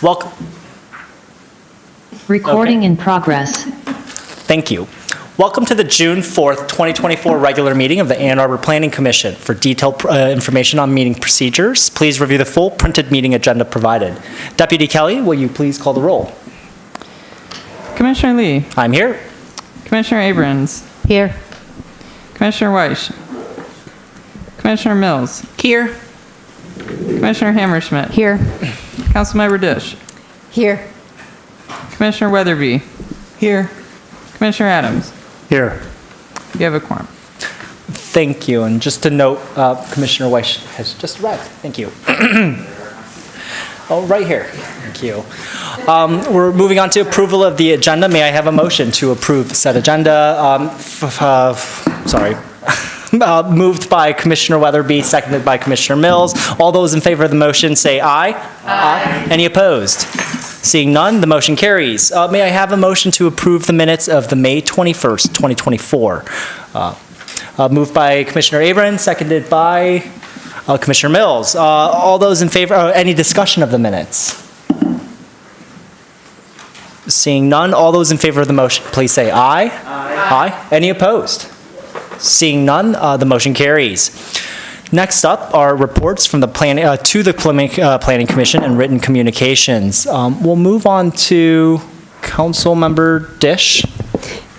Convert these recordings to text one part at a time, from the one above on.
Welcome. Recording in progress. Thank you. Welcome to the June 4th, 2024 regular meeting of the Ann Arbor Planning Commission. For detailed information on meeting procedures, please review the full printed meeting agenda provided. Deputy Kelly, will you please call the roll? Commissioner Lee. I'm here. Commissioner Abrams. Here. Commissioner Weiss. Commissioner Mills. Here. Commissioner Hammerschmidt. Here. Councilmember Dish. Here. Commissioner Weatherby. Here. Commissioner Adams. Here. You have a quorum. Thank you. And just to note, Commissioner Weiss has just arrived. Thank you. Oh, right here. Thank you. We're moving on to approval of the agenda. May I have a motion to approve said agenda? Moved by Commissioner Weatherby, seconded by Commissioner Mills. All those in favor of the motion say aye. Aye. Any opposed? Seeing none, the motion carries. May I have a motion to approve the minutes of the May 21st, 2024? Moved by Commissioner Abrams, seconded by Commissioner Mills. All those in favor, any discussion of the minutes? Seeing none, all those in favor of the motion, please say aye. Aye. Any opposed? Seeing none, the motion carries. Next up are reports from the Planning Commission and written communications. We'll move on to Councilmember Dish.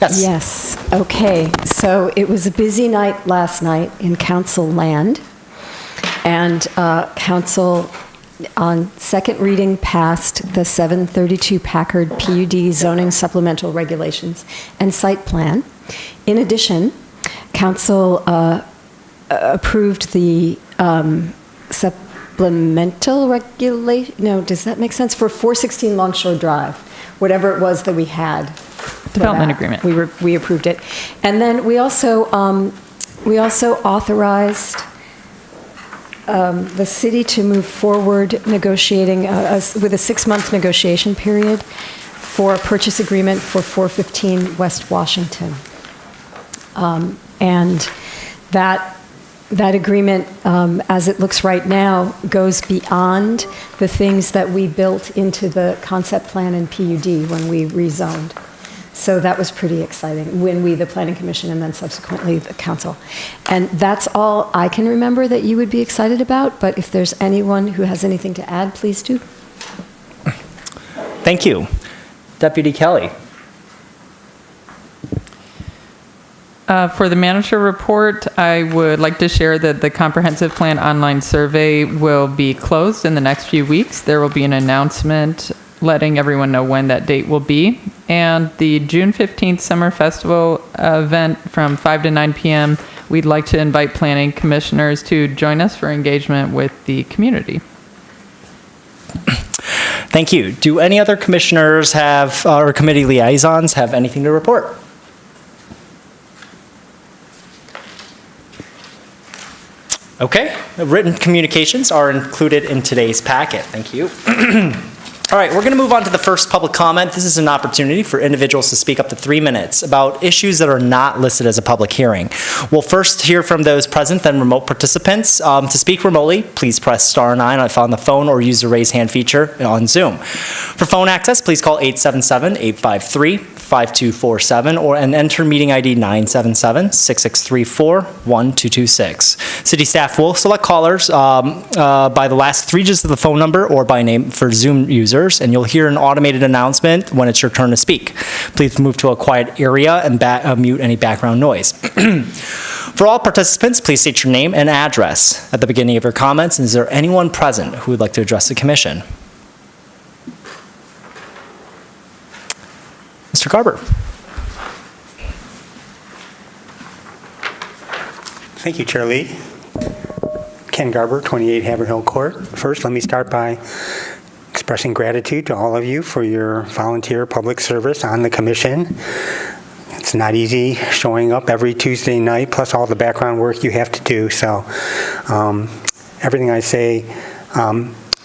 Yes. Yes. Okay. So it was a busy night last night in council land, and council on second reading passed the 732 Packard PUD zoning supplemental regulations and site plan. In addition, council approved the supplemental regulation, no, does that make sense? For 416 Longshore Drive, whatever it was that we had. Development agreement. We approved it. And then we also authorized the city to move forward negotiating with a 6-month negotiation period for a purchase agreement for 415 West Washington. And that agreement, as it looks right now, goes beyond the things that we built into the concept plan and PUD when we rezoned. So that was pretty exciting when we, the Planning Commission, and then subsequently the council. And that's all I can remember that you would be excited about, but if there's anyone who has anything to add, please do. Thank you. Deputy Kelly. For the manager report, I would like to share that the comprehensive plan online survey will be closed in the next few weeks. There will be an announcement letting everyone know when that date will be. And the June 15th Summer Festival event from 5 to 9 p.m., we'd like to invite planning commissioners to join us for engagement with the community. Thank you. Do any other commissioners have, or committee liaisons have anything to report? Okay, written communications are included in today's packet. Thank you. All right, we're going to move on to the first public comment. This is an opportunity for individuals to speak up to 3 minutes about issues that are not listed as a public hearing. We'll first hear from those present, then remote participants. To speak remotely, please press *9 on the phone or use the raise hand feature on Zoom. For phone access, please call 877-853-5247 and enter meeting ID 977-6634-1226. City staff will select callers by the last 3 digits of the phone number or by name for Zoom users, and you'll hear an automated announcement when it's your turn to speak. Please move to a quiet area and mute any background noise. For all participants, please state your name and address at the beginning of your comments. And is there anyone present who would like to address the commission? Mr. Garber. Thank you, Chair Lee. Ken Garber, 28 Haverhill Court. First, let me start by expressing gratitude to all of you for your volunteer public service on the commission. It's not easy showing up every Tuesday night, plus all the background work you have to do. So everything I say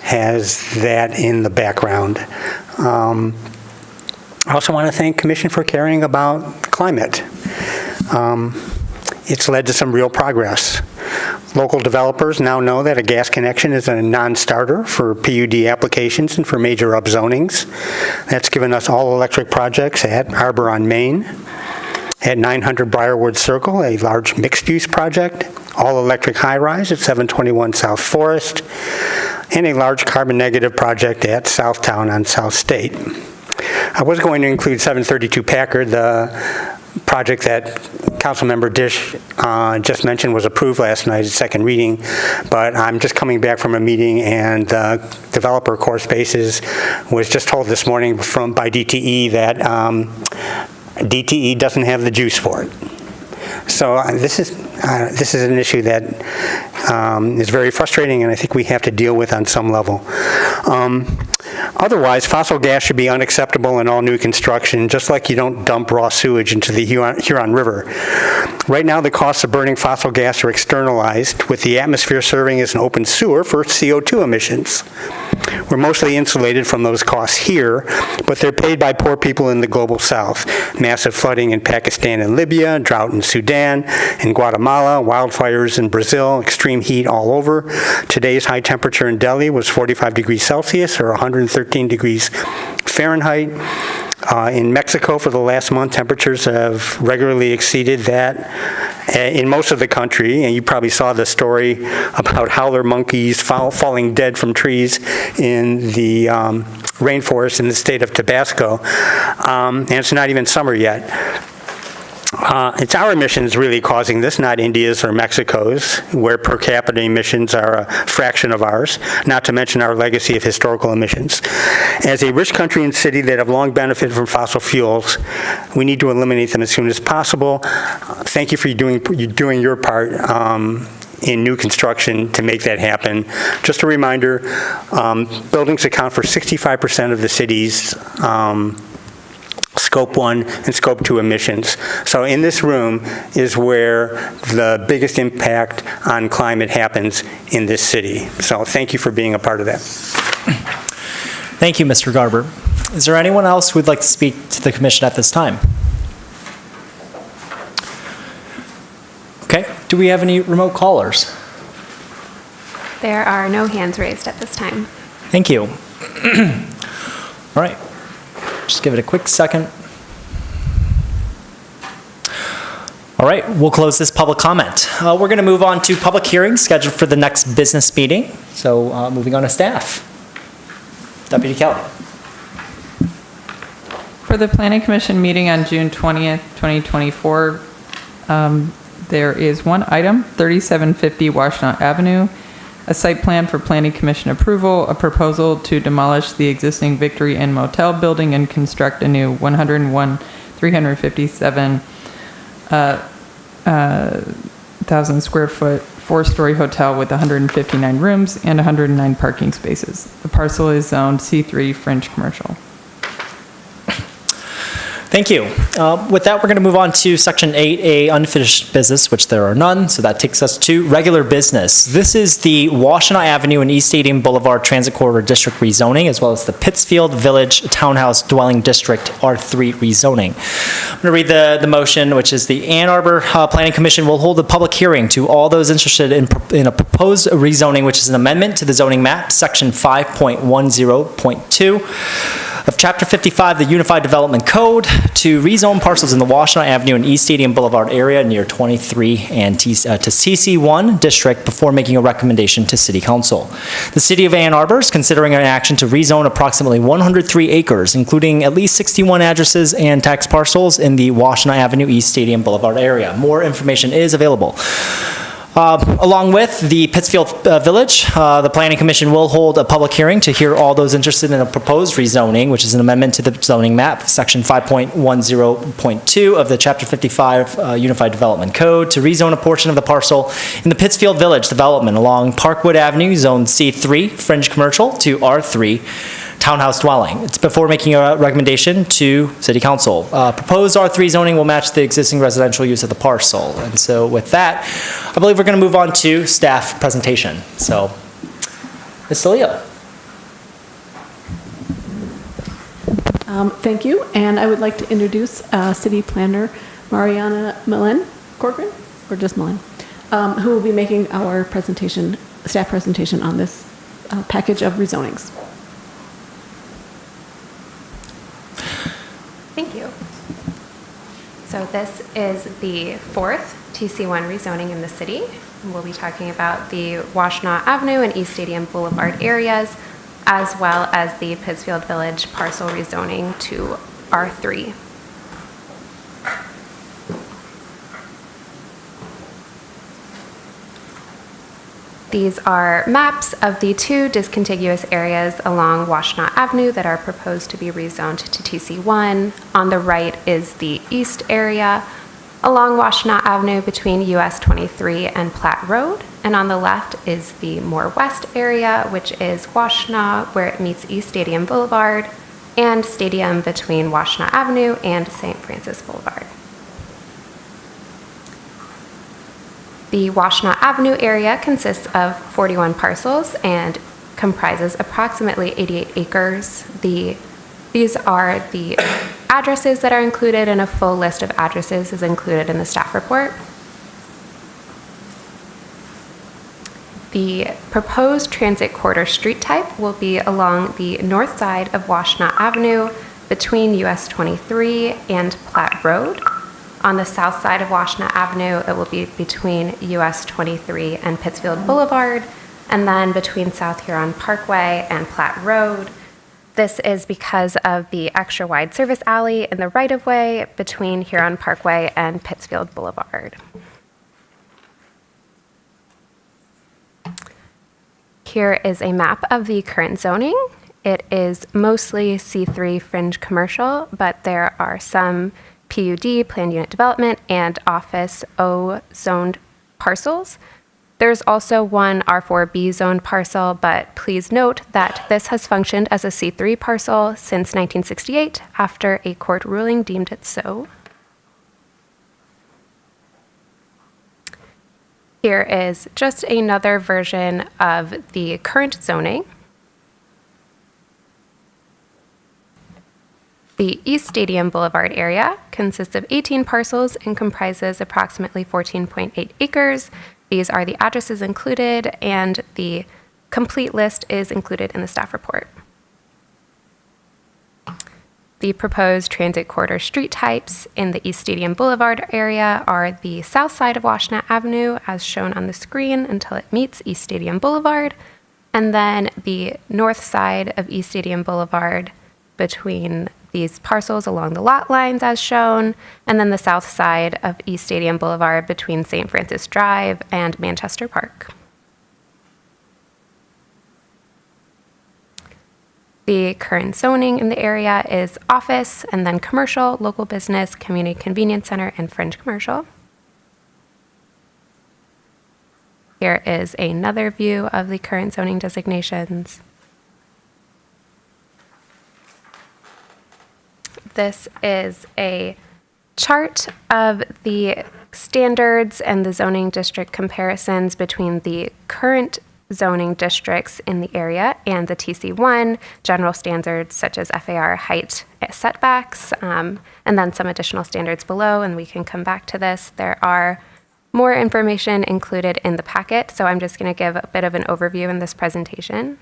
has that in the background. I also want to thank Commission for caring about climate. It's led to some real progress. Local developers now know that a gas connection is a non-starter for PUD applications and for major upzonings. That's given us all-electric projects at Arbor on Main, at 900 Briarwood Circle, a large mixed-use project, all-electric high-rise at 721 South Forest, and a large carbon-negative project at Southtown on South State. I was going to include 732 Packard, the project that Councilmember Dish just mentioned was approved last night at second reading, but I'm just coming back from a meeting, and the developer, Core Spaces, was just told this morning by DTE that DTE doesn't have the juice for it. So this is an issue that is very frustrating, and I think we have to deal with on some level. Otherwise, fossil gas should be unacceptable in all new construction, just like you don't dump raw sewage into the Huron River. Right now, the costs of burning fossil gas are externalized, with the atmosphere serving as an open sewer for CO2 emissions. We're mostly insulated from those costs here, but they're paid by poor people in the global south. Massive flooding in Pakistan and Libya, drought in Sudan and Guatemala, wildfires in Brazil, extreme heat all over. Today's high temperature in Delhi was 45 degrees Celsius or 113 degrees Fahrenheit. In Mexico, for the last month, temperatures have regularly exceeded that in most of the country, and you probably saw the story about howler monkeys falling dead from trees in the rainforest in the state of Tabasco, and it's not even summer yet. It's our emissions really causing this, not India's or Mexico's, where per capita emissions are a fraction of ours, not to mention our legacy of historical emissions. As a rich country and city that have long benefited from fossil fuels, we need to eliminate them as soon as possible. Thank you for doing your part in new construction to make that happen. Just a reminder, buildings account for 65% of the city's Scope 1 and Scope 2 emissions. So in this room is where the biggest impact on climate happens in this city. So thank you for being a part of that. Thank you, Mr. Garber. Is there anyone else who would like to speak to the commission at this time? Okay, do we have any remote callers? There are no hands raised at this time. Thank you. All right. Just give it a quick second. All right, we'll close this public comment. We're going to move on to public hearings scheduled for the next business meeting. So moving on to staff. Deputy Kelly. For the Planning Commission meeting on June 20th, 2024, there is one item, 3750 Washtenaw Avenue, a site plan for Planning Commission approval, a proposal to demolish the existing Victory Inn Motel building and construct a new 101,357,000 square foot, 4-story hotel with 159 rooms and 109 parking spaces. The parcel is zoned C3 French Commercial. Thank you. With that, we're going to move on to Section 8A, unfinished business, which there are none. So that takes us to regular business. This is the Washtenaw Avenue and East Stadium Boulevard Transit Corridor District rezoning, as well as the Pittsfield Village Townhouse Dwelling District R3 rezoning. I'm going to read the motion, which is the Ann Arbor Planning Commission will hold a public hearing to all those interested in a proposed rezoning, which is an amendment to the zoning map, Section 5.10.2. of Chapter 55, the Unified Development Code, to rezone parcels in the Washtenaw Avenue and East Stadium Boulevard area near 23 and to CC1 district before making a recommendation to City Council. The City of Ann Arbor is considering an action to rezone approximately 103 acres, including at least 61 addresses and tax parcels in the Washtenaw Avenue East Stadium Boulevard area. More information is available. Along with the Pittsfield Village, the Planning Commission will hold a public hearing to hear all those interested in a proposed rezoning, which is an amendment to the zoning map, Section 5.10.2 of the Chapter 55 Unified Development Code, to rezone a portion of the parcel in the Pittsfield Village development along Parkwood Avenue, Zone C3, Fringe Commercial, to R3, Townhouse Dwelling. It's before making a recommendation to City Council. Proposed R3 zoning will match the existing residential use of the parcel. And so with that, I believe we're going to move on to staff presentation. So, Ms. DeLeo. Thank you, and I would like to introduce City Planner Mariana Millen Corcoran, or just Millen. who will be making our presentation, staff presentation on this package of rezonings. Thank you. So this is the fourth TC1 rezoning in the city. We'll be talking about the Washtenaw Avenue and East Stadium Boulevard areas, as well as the Pittsfield Village parcel rezoning to R3. These are maps of the two discontiguous areas along Washtenaw Avenue that are proposed to be rezoned to TC1. On the right is the east area along Washtenaw Avenue between US 23 and Platt Road. And on the left is the more west area, which is Washtenaw, where it meets East Stadium Boulevard, and Stadium between Washtenaw Avenue and St. Francis Boulevard. The Washtenaw Avenue area consists of 41 parcels and comprises approximately 88 acres. These are the addresses that are included, and a full list of addresses is included in the staff report. The proposed transit corridor street type will be along the north side of Washtenaw Avenue between US 23 and Platt Road. On the south side of Washtenaw Avenue, it will be between US 23 and Pittsfield Boulevard, and then between South Huron Parkway and Platt Road. This is because of the extra wide service alley in the right-of-way between Huron Parkway and Pittsfield Boulevard. Here is a map of the current zoning. It is mostly C3 fringe commercial, but there are some PUD, planned unit development, and office O zoned parcels. There's also one R4B zoned parcel, but please note that this has functioned as a C3 parcel since 1968 after a court ruling deemed it so. Here is just another version of the current zoning. The East Stadium Boulevard area consists of 18 parcels and comprises approximately 14.8 acres. These are the addresses included, and the complete list is included in the staff report. The proposed transit corridor street types in the East Stadium Boulevard area are the south side of Washtenaw Avenue, as shown on the screen, until it meets East Stadium Boulevard, and then the north side of East Stadium Boulevard between these parcels along the lot lines as shown, and then the south side of East Stadium Boulevard between St. Francis Drive and Manchester Park. The current zoning in the area is office, and then commercial, local business, community convenience center, and fringe commercial. Here is another view of the current zoning designations. This is a chart of the standards and the zoning district comparisons between the current zoning districts in the area and the TC1 general standards such as FAR height setbacks, and then some additional standards below, and we can come back to this. There are more information included in the packet, so I'm just going to give a bit of an overview in this presentation.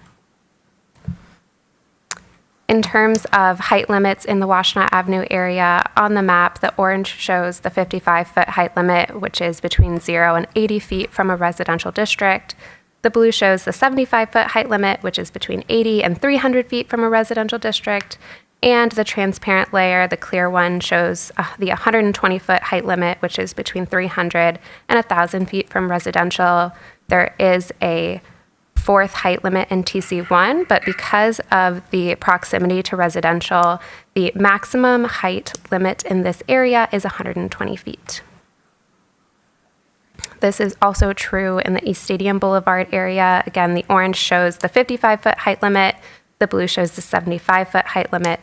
In terms of height limits in the Washtenaw Avenue area, on the map, the orange shows the 55-foot height limit, which is between 0 and 80 feet from a residential district. The blue shows the 75-foot height limit, which is between 80 and 300 feet from a residential district. And the transparent layer, the clear one, shows the 120-foot height limit, which is between 300 and 1,000 feet from residential. There is a fourth height limit in TC1, but because of the proximity to residential, the maximum height limit in this area is 120 feet. This is also true in the East Stadium Boulevard area. Again, the orange shows the 55-foot height limit, the blue shows the 75-foot height limit,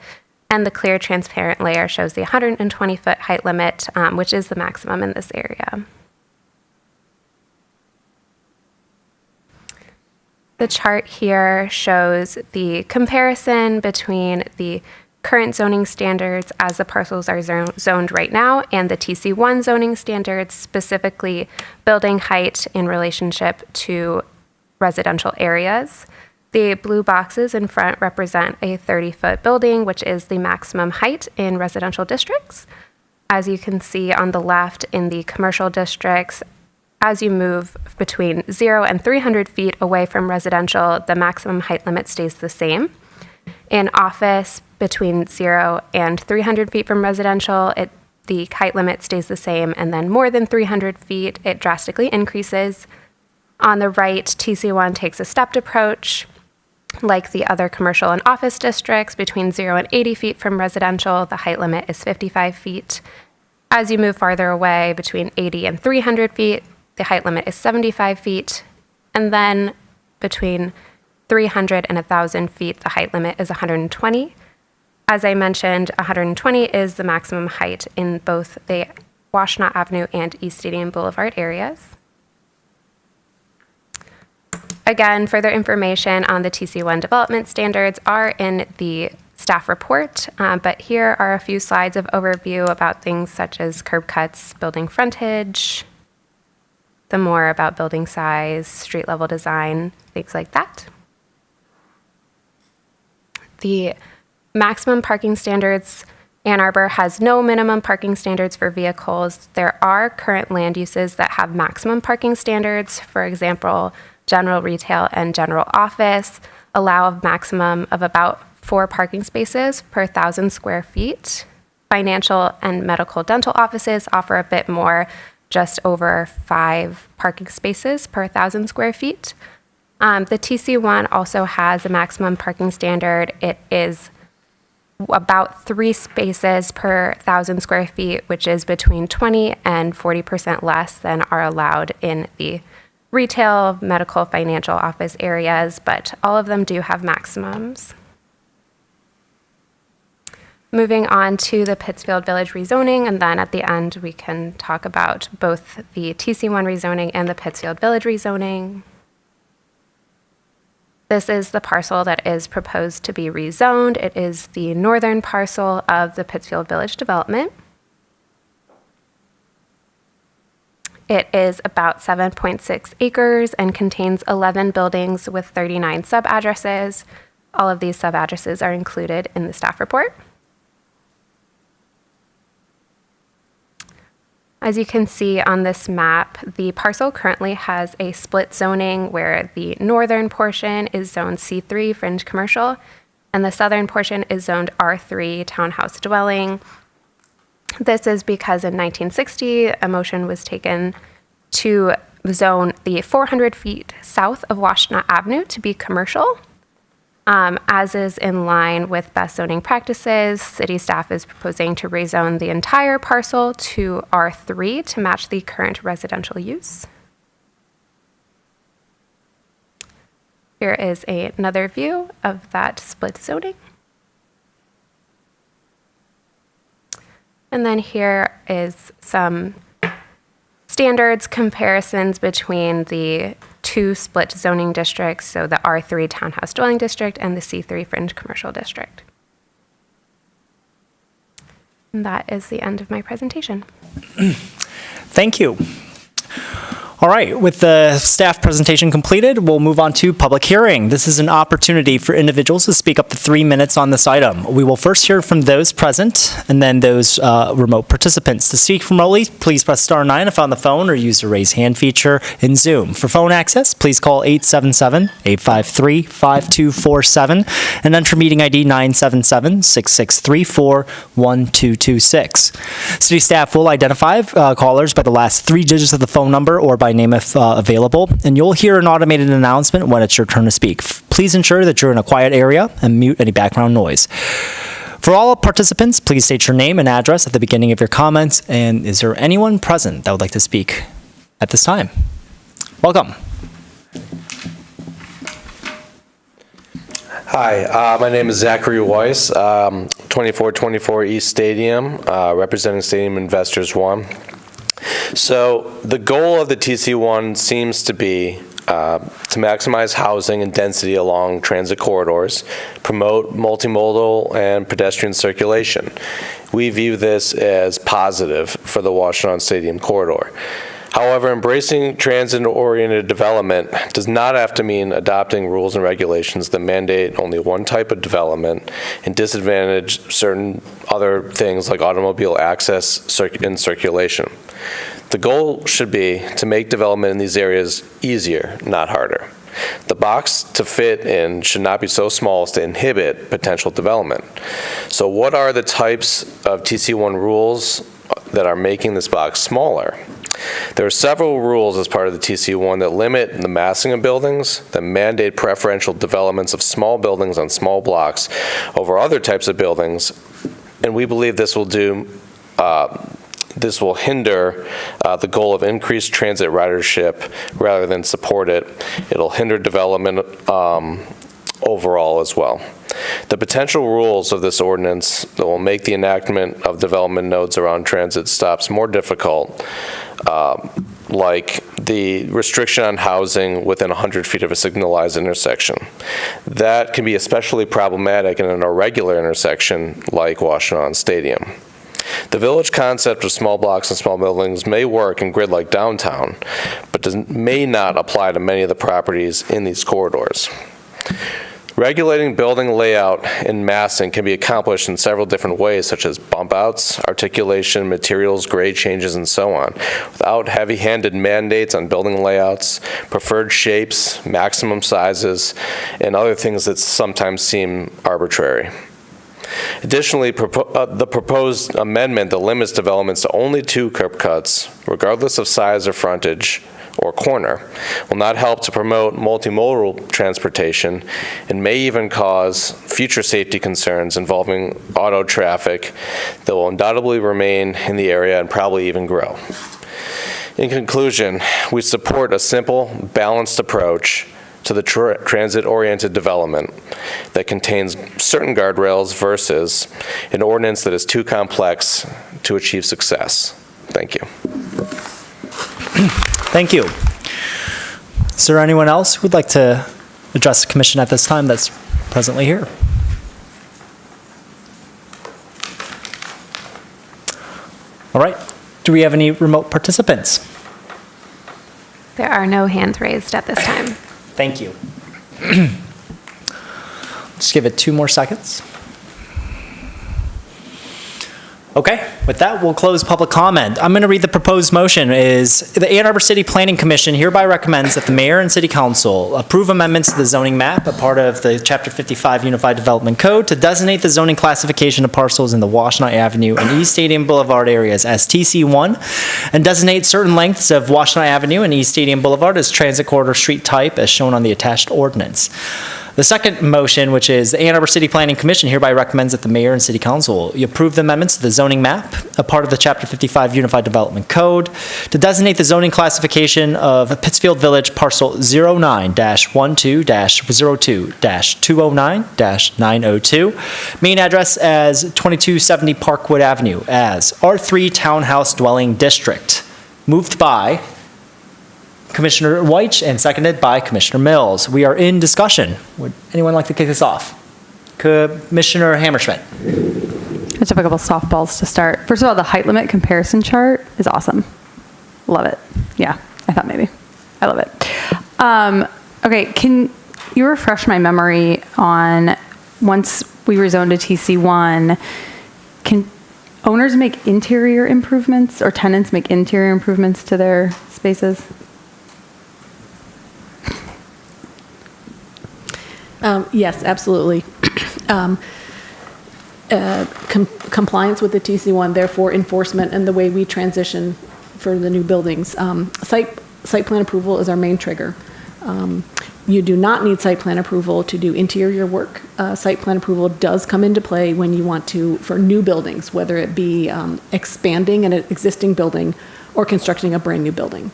and the clear transparent layer shows the 120-foot height limit, which is the maximum in this area. The chart here shows the comparison between the current zoning standards as the parcels are zoned right now, and the TC1 zoning standards, specifically building height in relationship to residential areas. The blue boxes in front represent a 30-foot building, which is the maximum height in residential districts. As you can see on the left, in the commercial districts, as you move between 0 and 300 feet away from residential, the maximum height limit stays the same. In office, between 0 and 300 feet from residential, the height limit stays the same, and then more than 300 feet, it drastically increases. On the right, TC1 takes a stepped approach. Like the other commercial and office districts, between 0 and 80 feet from residential, the height limit is 55 feet. As you move farther away, between 80 and 300 feet, the height limit is 75 feet. And then between 300 and 1,000 feet, the height limit is 120. As I mentioned, 120 is the maximum height in both the Washtenaw Avenue and East Stadium Boulevard areas. Again, further information on the TC1 development standards are in the staff report, but here are a few slides of overview about things such as curb cuts, building frontage, the more about building size, street level design, things like that. The maximum parking standards, Ann Arbor has no minimum parking standards for vehicles. There are current land uses that have maximum parking standards. For example, general retail and general office allow a maximum of about 4 parking spaces per 1,000 square feet. Financial and medical dental offices offer a bit more, just over 5 parking spaces per 1,000 square feet. The TC1 also has a maximum parking standard. It is about 3 spaces per 1,000 square feet, which is between 20 and 40% less than are allowed in the retail, medical, financial office areas, but all of them do have maximums. Moving on to the Pittsfield Village rezoning, and then at the end we can talk about both the TC1 rezoning and the Pittsfield Village rezoning. This is the parcel that is proposed to be rezoned. It is the northern parcel of the Pittsfield Village development. It is about 7.6 acres and contains 11 buildings with 39 sub-addresses. All of these sub-addresses are included in the staff report. As you can see on this map, the parcel currently has a split zoning where the northern portion is zoned C3 fringe commercial and the southern portion is zoned R3 townhouse dwelling. This is because in 1960, a motion was taken to zone the 400 feet south of Washtenaw Avenue to be commercial. As is in line with best zoning practices, city staff is proposing to rezone the entire parcel to R3 to match the current residential use. Here is another view of that split zoning. And then here is some standards comparisons between the 2 split zoning districts, so the R3 townhouse dwelling district and the C3 fringe commercial district. And that is the end of my presentation. Thank you. All right, with the staff presentation completed, we'll move on to public hearing. This is an opportunity for individuals to speak up to 3 minutes on this item. We will first hear from those present and then those remote participants. To speak remotely, please press star 9 if on the phone or use the raise hand feature in Zoom. For phone access, please call 877-853-5247 and enter meeting ID 977-6634-1226. City staff will identify callers by the last 3 digits of the phone number or by name if available, and you'll hear an automated announcement when it's your turn to speak. Please ensure that you're in a quiet area and mute any background noise. For all participants, please state your name and address at the beginning of your comments. And is there anyone present that would like to speak at this time? Welcome. Hi, my name is Zachary Weiss, 2424 East Stadium, representing Stadium Investors 1. So the goal of the TC1 seems to be to maximize housing and density along transit corridors, promote multimodal and pedestrian circulation. We view this as positive for the Washington Stadium corridor. However, embracing transit-oriented development does not have to mean adopting rules and regulations that mandate only one type of development and disadvantage certain other things like automobile access and circulation. The goal should be to make development in these areas easier, not harder. The box to fit in should not be so small as to inhibit potential development. So what are the types of TC1 rules that are making this box smaller? There are several rules as part of the TC1 that limit the massing of buildings, that mandate preferential developments of small buildings on small blocks over other types of buildings, and we believe this will hinder the goal of increased transit ridership rather than support it. It'll hinder development overall as well. The potential rules of this ordinance that will make the enactment of development nodes around transit stops more difficult, like the restriction on housing within 100 feet of a signalized intersection. That can be especially problematic in an irregular intersection like Washington Stadium. The village concept of small blocks and small buildings may work in grid like downtown, but may not apply to many of the properties in these corridors. Regulating building layout and massing can be accomplished in several different ways, such as bump outs, articulation, materials, grade changes, and so on, without heavy-handed mandates on building layouts, preferred shapes, maximum sizes, and other things that sometimes seem arbitrary. Additionally, the proposed amendment that limits developments to only 2 curb cuts, regardless of size or frontage or corner, will not help to promote multimodal transportation and may even cause future safety concerns involving auto traffic that will undoubtedly remain in the area and probably even grow. In conclusion, we support a simple, balanced approach to the transit-oriented development that contains certain guardrails versus an ordinance that is too complex to achieve success. Thank you. Thank you. Is there anyone else who would like to address the commission at this time that's presently here? All right. Do we have any remote participants? There are no hands raised at this time. Thank you. Just give it 2 more seconds. Okay, with that, we'll close public comment. I'm going to read the proposed motion. Is the Ann Arbor City Planning Commission hereby recommends that the mayor and city council approve amendments to the zoning map, a part of the Chapter 55 Unified Development Code, to designate the zoning classification of parcels in the Washtenaw Avenue and East Stadium Boulevard areas as TC1, and designate certain lengths of Washtenaw Avenue and East Stadium Boulevard as transit corridor street type as shown on the attached ordinance. The second motion, which is the Ann Arbor City Planning Commission hereby recommends that the mayor and city council approve the amendments to the zoning map, a part of the Chapter 55 Unified Development Code, to designate the zoning classification of Pittsfield Village Parcel 09-12-02-209-902, main address as 2270 Parkwood Avenue, as R3 Townhouse Dwelling District. Moved by Commissioner Weich and seconded by Commissioner Mills. We are in discussion. Would anyone like to kick this off? Commissioner Hammerschmidt. Let's have a couple softballs to start. First of all, the height limit comparison chart is awesome. Love it. Yeah, I thought maybe. I love it. Okay, can you refresh my memory on once we rezoned to TC1, can owners make interior improvements or tenants make interior improvements to their spaces? Yes, absolutely. Compliance with the TC1, therefore enforcement and the way we transition for the new buildings. Site plan approval is our main trigger. You do not need site plan approval to do interior work. Site plan approval does come into play when you want to, for new buildings, whether it be expanding an existing building or constructing a brand new building.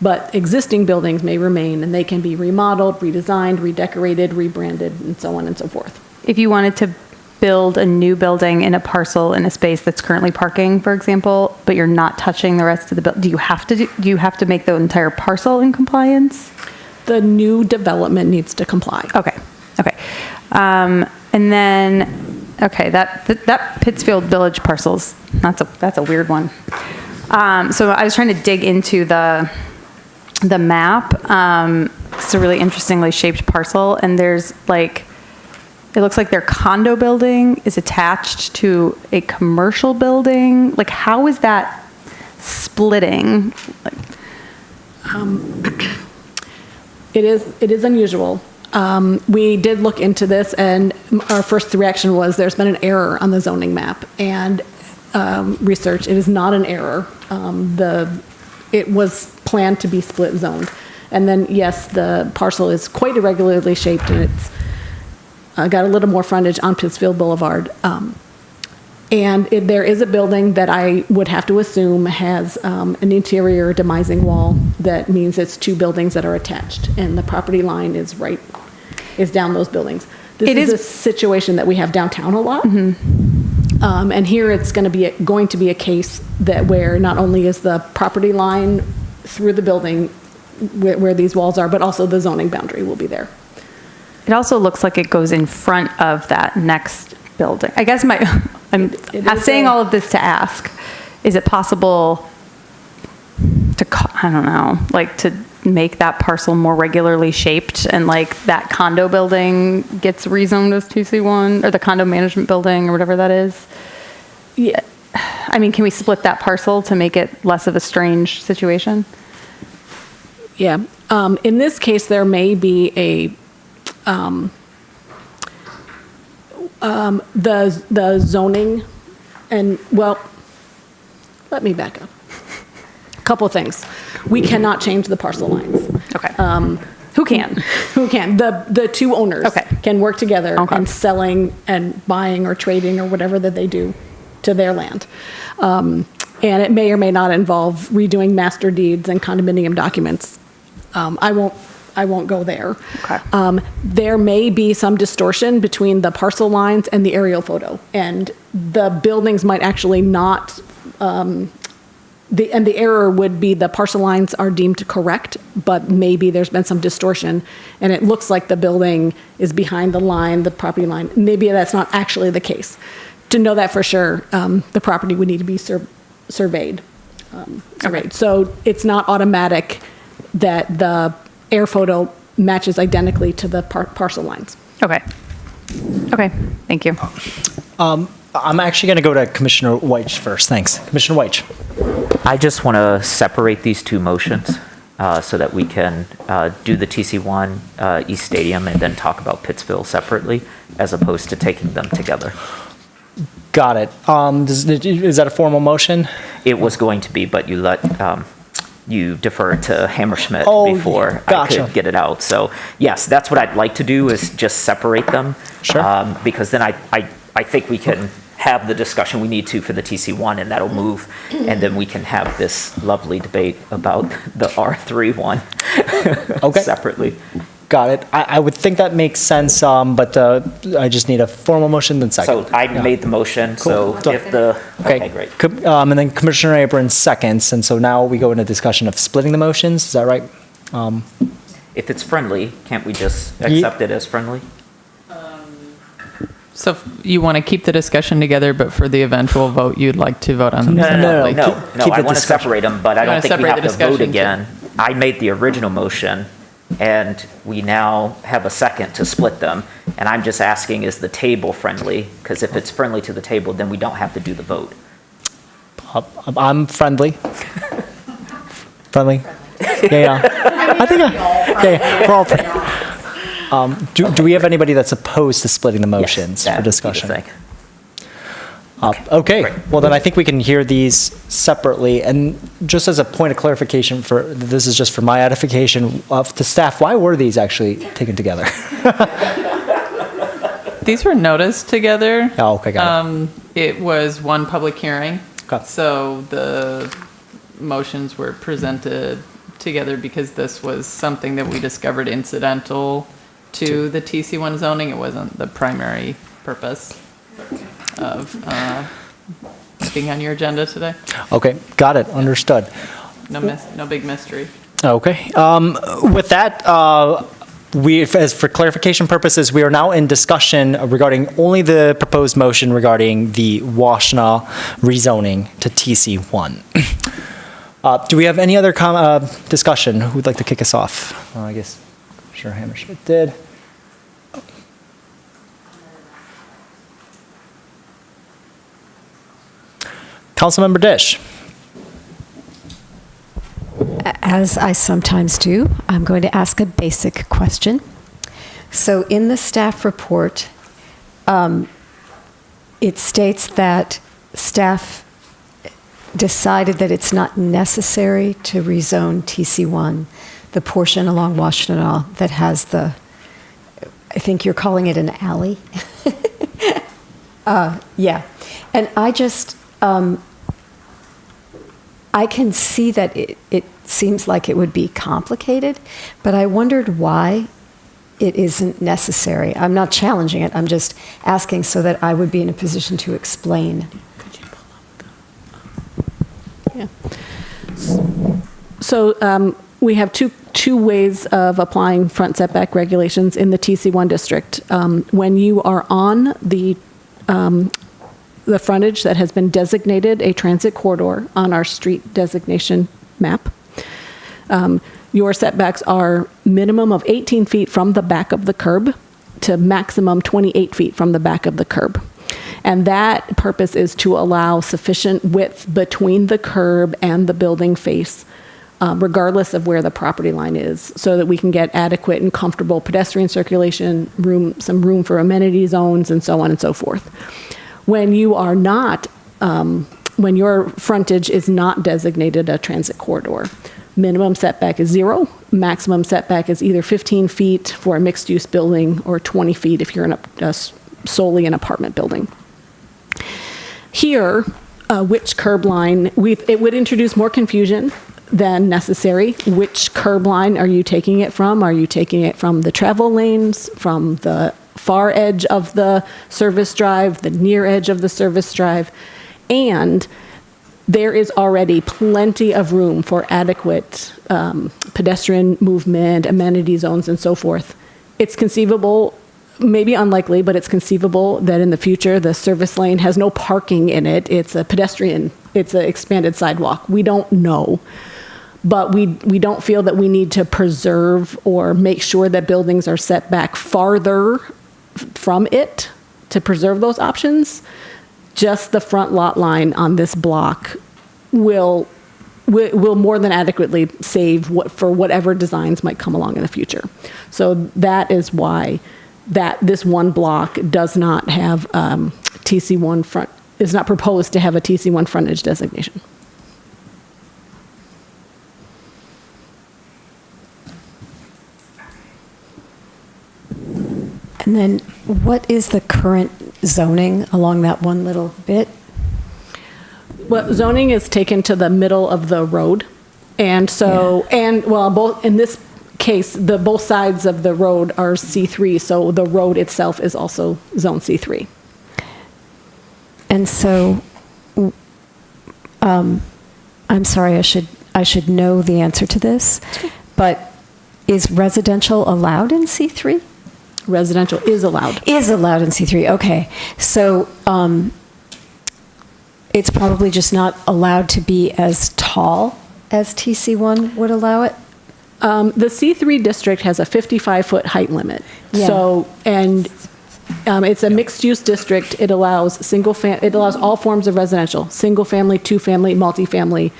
But existing buildings may remain, and they can be remodeled, redesigned, redecorated, rebranded, and so on and so forth. If you wanted to build a new building in a parcel in a space that's currently parking, for example, but you're not touching the rest of the building, do you have to make the entire parcel in compliance? The new development needs to comply. Okay, okay. And then, okay, that Pittsfield Village parcels, that's a weird one. So I was trying to dig into the map. It's a really interestingly shaped parcel, and there's like, it looks like their condo building is attached to a commercial building. Like, how is that splitting? Like, It is unusual. We did look into this, and our first reaction was there's been an error on the zoning map, and research, it is not an error. It was planned to be split zoned. And then, yes, the parcel is quite irregularly shaped, and it's got a little more frontage on Pittsfield Boulevard. And there is a building that I would have to assume has an interior demising wall. That means it's two buildings that are attached, and the property line is down those buildings. This is a situation that we have downtown a lot. And here it's going to be a case that where not only is the property line through the building where these walls are, but also the zoning boundary will be there. it also looks like it goes in front of that next building. I guess I'm saying all of this to ask, is it possible to, I don't know, like to make that parcel more regularly shaped and like that condo building gets rezoned as 2C1 or the condo management building or whatever that is? Yeah. I mean, can we split that parcel to make it less of a strange situation? Yeah. In this case, there may be the zoning and, well, let me back up. A couple of things. We cannot change the parcel lines. Okay. Who can? Who can? The two owners Okay. can work together Okay. in selling and buying or trading or whatever that they do to their land. And it may or may not involve redoing master deeds and condominium documents. I won't go there. Okay. There may be some distortion between the parcel lines and the aerial photo, and the buildings might actually not. The error would be the parcel lines are deemed correct, but maybe there's been some distortion, and it looks like the building is behind the line, the property line. Maybe that's not actually the case. To know that for sure, the property would need to be surveyed. Okay. So it's not automatic that the air photo matches identically to the parcel lines. Okay. Okay, thank you. I'm actually going to go to Commissioner Weich first. Thanks. Commissioner Weich. I just want to separate these two motions so that we can do the TC1 East Stadium and then talk about Pittsville separately, as opposed to taking them together. Got it. Is that a formal motion? It was going to be, but you deferred to Hammerschmidt before gotcha. I could get it out. So yes, that's what I'd like to do, is just separate them. Sure. Because then I think we can have the discussion we need to for the TC1, and that'll move, and then we can have this lovely debate about the R3 one Okay. separately. Got it. I would think that makes sense, but I just need a formal motion, then second. So I made the motion, so Cool. if the, okay, great. And then Commissioner Abrams seconds, and so now we go into discussion of splitting the motions, is that right? If it's friendly, can't we just accept it as friendly? So you want to keep the discussion together, but for the eventual vote, you'd like to vote on them No, separately? no. Keep I the want to discussion. separate them, but I You don't wanna think we separate have the to vote discussion, again. I made the original motion, and we now have a second to split them. And I'm just asking, is the table friendly? Because if it's friendly to the table, then we don't have to do the vote. I'm friendly. Friendly? Yeah. I think we're all friendly. Do we have anybody that's opposed to splitting the motions Yes, for that would be the discussion? thing. Okay, great. well then I think we can hear these separately. And just as a point of clarification, this is just for my edification to staff, why were these actually taken together? These were noticed together. Oh, okay, got it. It was one public hearing. Okay. So the motions were presented together because this was something that we discovered incidental to the TC1 zoning. It wasn't the primary purpose of being on your agenda today. Okay, got it, understood. No big mystery. Okay. With that, as for clarification purposes, we are now in discussion regarding only the proposed motion regarding the Washtenaw rezoning to TC1. Do we have any other discussion? Who'd like to kick us off? I guess sure Hammerschmidt did. Councilmember Dish. As I sometimes do, I'm going to ask a basic question. So in the staff report, it states that staff decided that it's not necessary to rezone TC1, the portion along Washtenaw that has the, I think you're calling it an alley. Yeah. And I just, I can see that it seems like it would be complicated, but I wondered why it isn't necessary. I'm not challenging it, I'm just asking so that I would be in a position to explain. Yeah. So we have two ways of applying front setback regulations in the TC1 district. When you are on the frontage that has been designated a transit corridor on our street designation map, your setbacks are minimum of 18 feet from the back of the curb to maximum 28 feet from the back of the curb. And that purpose is to allow sufficient width between the curb and the building face, regardless of where the property line is, so that we can get adequate and comfortable pedestrian circulation, some room for amenity zones, and so on and so forth. When you are not, when your frontage is not designated a transit corridor, minimum setback is 0, maximum setback is either 15 feet for a mixed-use building or 20 feet if you're in solely an apartment building. Here, which curb line, it would introduce more confusion than necessary. Which curb line are you taking it from? Are you taking it from the travel lanes, from the far edge of the service drive, the near edge of the service drive? And there is already plenty of room for adequate pedestrian movement, amenity zones, and so forth. It's conceivable, maybe unlikely, but it's conceivable that in the future the service lane has no parking in it. It's a pedestrian, it's an expanded sidewalk. We don't know. But we don't feel that we need to preserve or make sure that buildings are set back farther from it to preserve those options. Just the front lot line on this block will more than adequately save for whatever designs might come along in the future. So that is why this one block does not have TC1 front, is not proposed to have a TC1 frontage designation. And then what is the current zoning along that one little bit? Well, zoning is taken to the middle of the road. And so, both in this case, both sides of the road are C3, so the road itself is also zone C3. And so, I'm sorry, I should know the answer to this, but is residential allowed in C3? Residential is allowed. Is allowed in C3, okay. So it's probably just not allowed to be as tall as TC1 would allow it? The C3 district has a 55-foot height limit. Yeah. So, and it's a mixed-use district. It allows it allows all forms of residential, single-family, two-family, multifamily.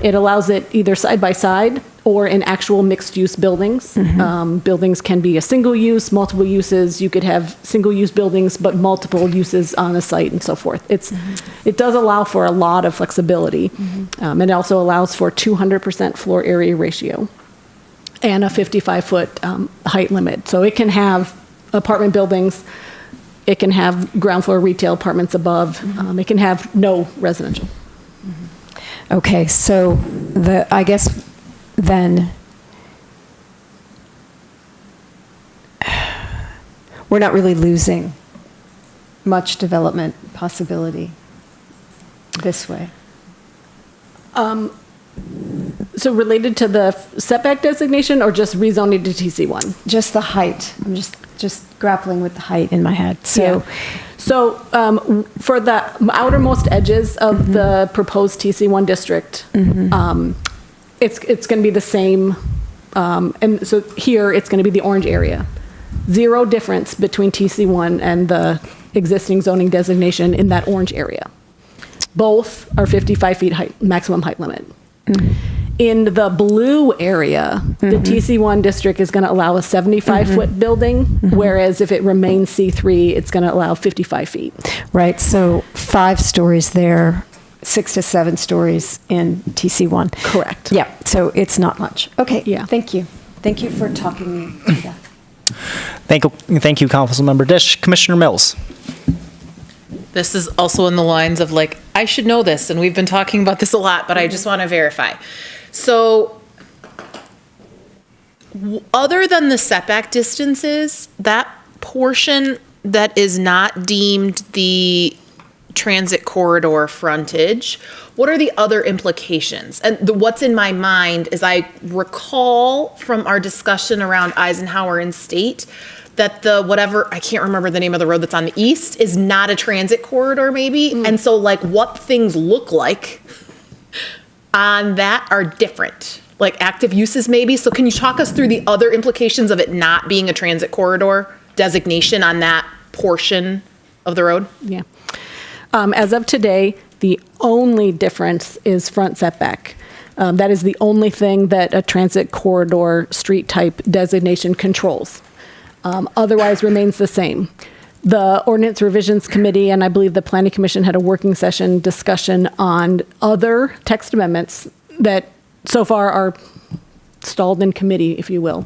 It allows it either side by side or in actual mixed-use buildings. Mm-hmm. Buildings can be a single use, multiple uses. You could have single-use buildings, but multiple uses on a site and so forth. It does allow for a lot of flexibility. Mm-hmm. It also allows for 200% floor area ratio and a 55-foot height limit. So it can have apartment buildings. It can have ground floor retail apartments above. Mm-hmm. It can have no residential. Mm-hmm. Okay, so I guess then we're not really losing much development possibility this way. So related to the setback designation or just rezoning to TC1? Just the height. I'm just grappling with the height in my head. So, for the outermost edges of the proposed TC1 district, it's going to be the same. And so here, it's going to be the orange area. Zero difference between TC1 and the existing zoning designation in that orange area. Both are 55 feet height, maximum height limit. In the blue area, the TC1 district is going to allow a 75-foot building, whereas if it remains C3, it's going to allow 55 feet. right, so 5 stories there, 6 to 7 stories in TC1. Correct. Yeah, so it's not much. Okay, Yeah. thank you. Thank you for talking me through that. Thank you, Councilmember Dish. Commissioner Mills. This is also in the lines of like, I should know this, and we've been talking about this a lot, but I just want to verify. So, other than the setback distances, that portion that is not deemed the transit corridor frontage, what are the other implications? And what's in my mind is I recall from our discussion around Eisenhower and State that the whatever, I can't remember the name of the road that's on the east, is not a transit corridor maybe. And so like what things look like on that are different, like active uses maybe. So can you talk us through the other implications of it not being a transit corridor designation on that portion of the road? Yeah. As of today, the only difference is front setback. That is the only thing that a transit corridor street type designation controls. Otherwise remains the same. The Ordinance Revisions Committee and I believe the Planning Commission had a working session discussion on other text amendments that so far are stalled in committee, if you will.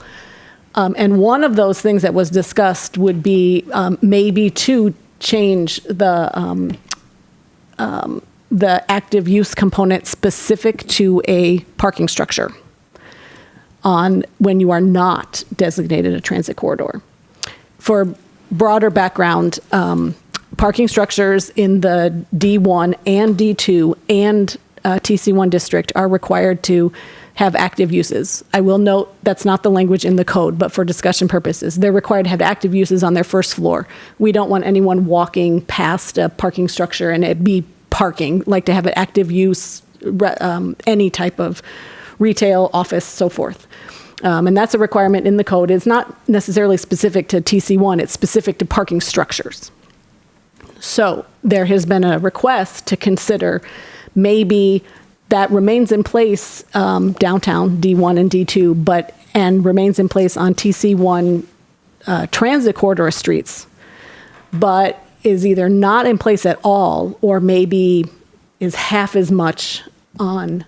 And one of those things that was discussed would be maybe to change the active use component specific to a parking structure on when you are not designated a transit corridor. For broader background, parking structures in the D1 and D2 and TC1 district are required to have active uses. I will note that's not the language in the code, but for discussion purposes, they're required to have active uses on their first floor. We don't want anyone walking past a parking structure and it be parking, like to have an active use, any type of retail, office, so forth. And that's a requirement in the code. It's not necessarily specific to TC1, it's specific to parking structures. So there has been a request to consider maybe that remains in place downtown, D1 and D2, and remains in place on TC1 transit corridor streets, but is either not in place at all or maybe is half as much on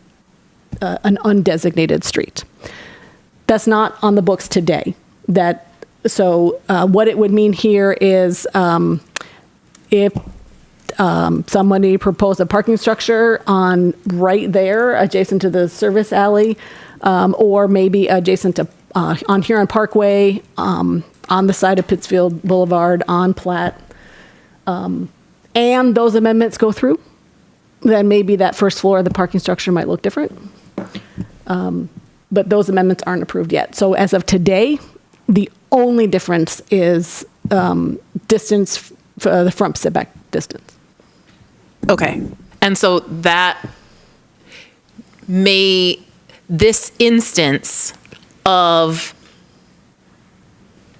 an undesignated street. That's not on the books today. So what it would mean here is if somebody proposed a parking structure on right there adjacent to the service alley, or maybe adjacent to on Huron Parkway, on the side of Pittsfield Boulevard, on Platte, and those amendments go through, then maybe that first floor of the parking structure might look different. But those amendments aren't approved yet. So as of today, the only difference is distance, the front setback distance. Okay. And so this instance of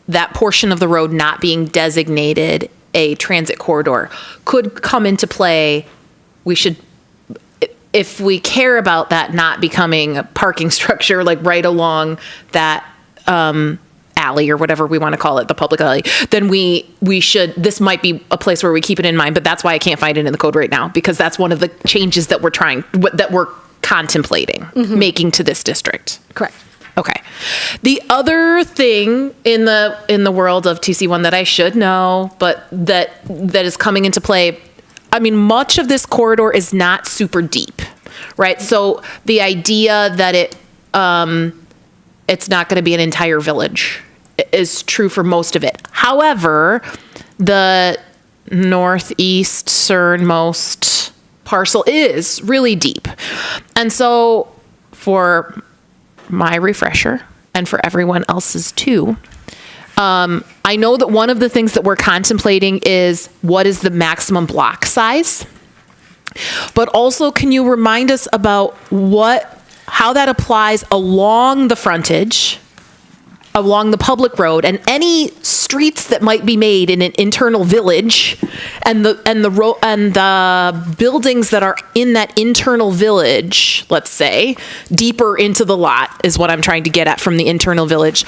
that portion of the road not being designated a transit corridor could come into play. If we care about that not becoming a parking structure, like right along that alley or whatever we want to call it, the public alley, then this might be a place where we keep it in mind, but that's why I can't find it in the code right now, because that's one of the changes that we're contemplating making to this district. Correct. Okay. The other thing in the world of TC1 that I should know, but that is coming into play, I mean, much of this corridor is not super deep, right? So the idea that it's not going to be an entire village is true for most of it. However, the northeasternmost parcel is really deep. And so for my refresher and for everyone else's too. I know that one of the things that we're contemplating is what is the maximum block size? But also, can you remind us about how that applies along the frontage, along the public road, and any streets that might be made in an internal village, and the buildings that are in that internal village, let's say, deeper into the lot is what I'm trying to get at from the internal village.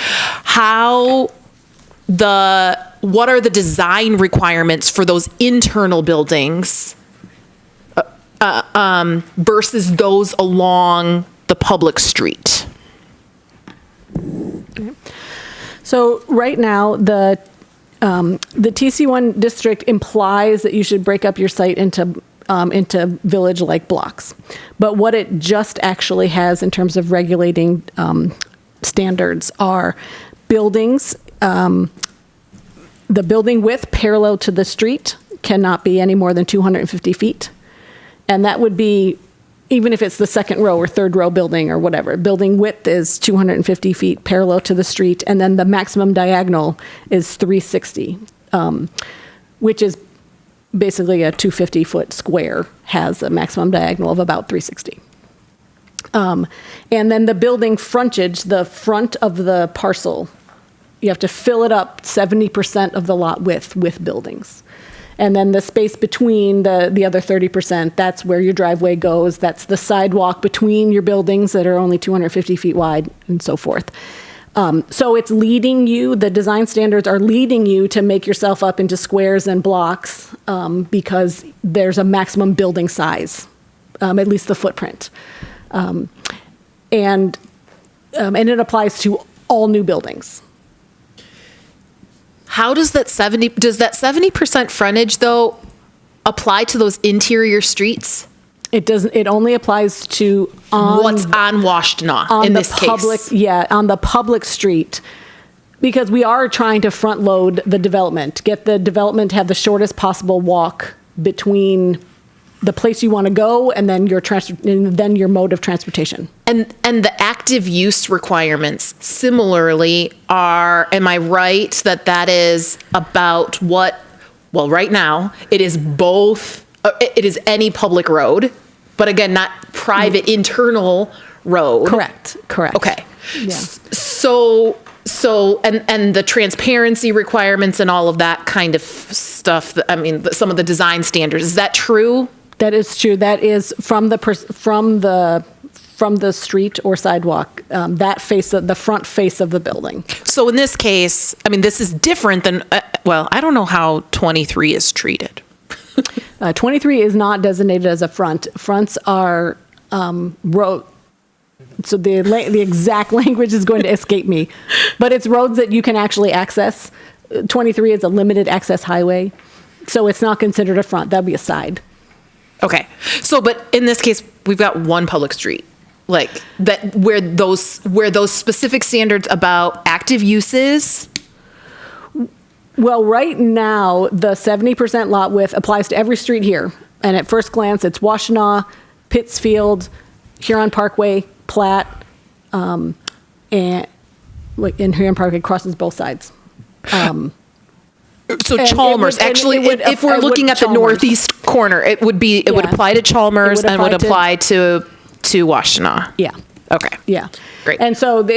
What are the design requirements for those internal buildings versus those along the public street? So right now, the TC1 district implies that you should break up your site into village-like blocks. But what it just actually has in terms of regulating standards are buildings. The building width parallel to the street cannot be any more than 250 feet. And that would be, even if it's the second row or third row building or whatever, building width is 250 feet parallel to the street, and then the maximum diagonal is 360, which is basically a 250-foot square has a maximum diagonal of about 360. And then the building frontage, the front of the parcel, you have to fill it up 70% of the lot width with buildings. And then the space between the other 30%, that's where your driveway goes. That's the sidewalk between your buildings that are only 250 feet wide and so forth. So it's leading you, the design standards are leading you to make yourself up into squares and blocks because there's a maximum building size, at least the footprint. And it applies to all new buildings. How does that 70% frontage though apply to those interior streets? It doesn't. It only applies to what's on Washtenaw in this case. Yeah, on the public street, because we are trying to front load the development, get the development to have the shortest possible walk between the place you want to go and then your mode of transportation. And the active use requirements similarly are, am I right that is about what, well, right now it is both, it is any public road, but again, not private internal road. Correct. Okay. Yeah. So, and the transparency requirements and all of that kind of stuff, some of the design standards, is that true? That is true. That is from the street or sidewalk, the front face of the building. So in this case, this is different than, I don't know how 23 is treated. 23 is not designated as a front. Fronts are road. So the exact language is going to escape me, but it's roads that you can actually access. 23 is a limited access highway, so it's not considered a front. That'd be a side. Okay. So, but in this case, we've got one public street, like that, where those specific standards about active uses. Well, right now, the 70% lot width applies to every street here. And at first glance, it's Washtenaw, Pittsfield, Huron Parkway, Platt, and Huron Parkway crosses both sides. So Chalmers, if we're looking at the northeast corner, it would apply to Chalmers and would apply to Washtenaw. Yeah. Okay. Yeah. Great. And so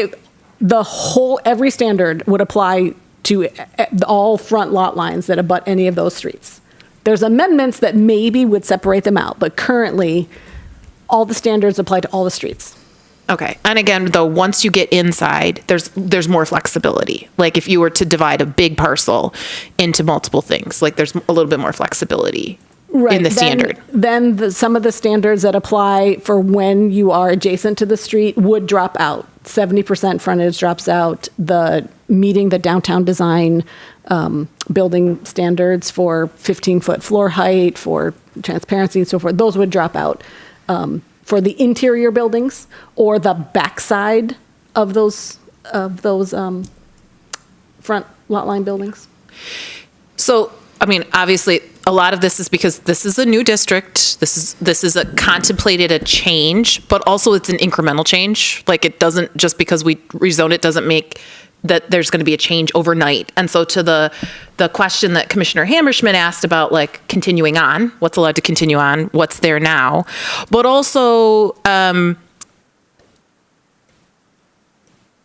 every standard would apply to all front lot lines that abut any of those streets. There's amendments that maybe would separate them out, but currently all the standards apply to all the streets. Okay. And again, though, once you get inside, there's more flexibility. Like if you were to divide a big parcel into multiple things, like there's a little bit more flexibility in the standard. Then some of the standards that apply for when you are adjacent to the street would drop out. 70% frontage drops out. Meeting the downtown design building standards for 15-foot floor height, for transparency and so forth, those would drop out. For the interior buildings or the backside of those front lot line buildings. So, obviously, a lot of this is because this is a new district. This is a contemplated a change, but also it's an incremental change. Like it doesn't, just because we rezone it doesn't make that there's going to be a change overnight. And so to the question that Commissioner Hammerschmidt asked about like continuing on, what's allowed to continue on, what's there now, but also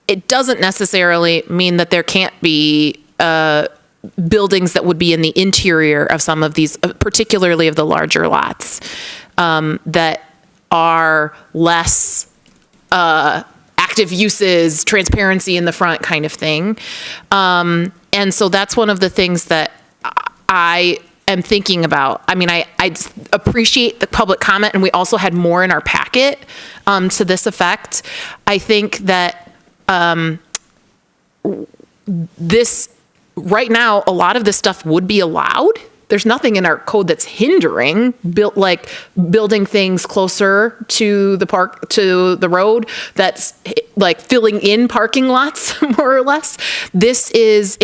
it doesn't necessarily mean that there can't be buildings that would be in the interior of some of these, particularly of the larger lots, that are less active uses, transparency in the front kind of thing. And so that's one of the things that I am thinking about. I mean, I appreciate the public comment, and we also had more in our packet to this effect. I think that this, right now, a lot of this stuff would be allowed. There's nothing in our code that's hindering building things closer to the park, to the road, that's like filling in parking lots, more or less. This is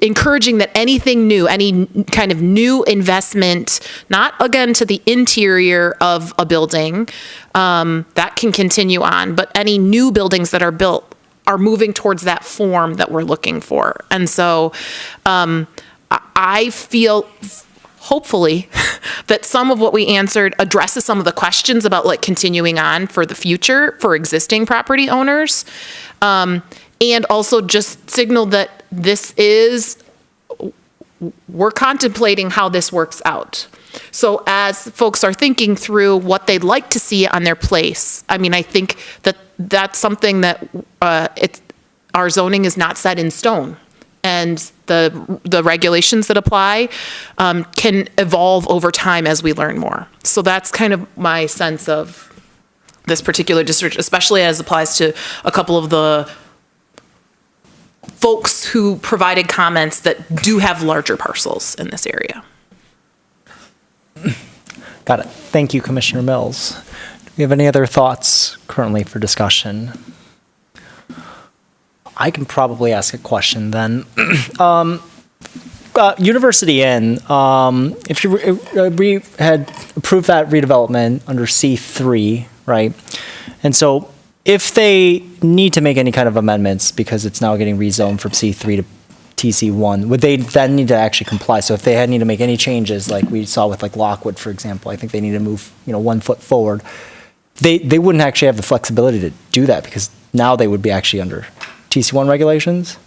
encouraging that anything new, any kind of new investment, not again to the interior of a building, that can continue on, but any new buildings that are built are moving towards that form that we're looking for. And so I feel, hopefully, that some of what we answered addresses some of the questions about like continuing on for the future for existing property owners, and also just signaled that we're contemplating how this works out. So as folks are thinking through what they'd like to see on their place, I mean, I think that that's something that our zoning is not set in stone. And the regulations that apply can evolve over time as we learn more. So that's kind of my sense of this particular district, especially as applies to a couple of the folks who provided comments that do have larger parcels in this area. Got it. Thank you, Commissioner Mills. Do we have any other thoughts currently for discussion? I can probably ask a question then. University Inn, if we had approved that redevelopment under C3, right? And so if they need to make any kind of amendments because it's now getting rezoned from C3 to TC1, would they then need to actually comply? So if they had need to make any changes, like we saw with like Lockwood, for example, I think they need to move 1 foot forward. They wouldn't actually have the flexibility to do that because now they would be actually under TC1 regulations?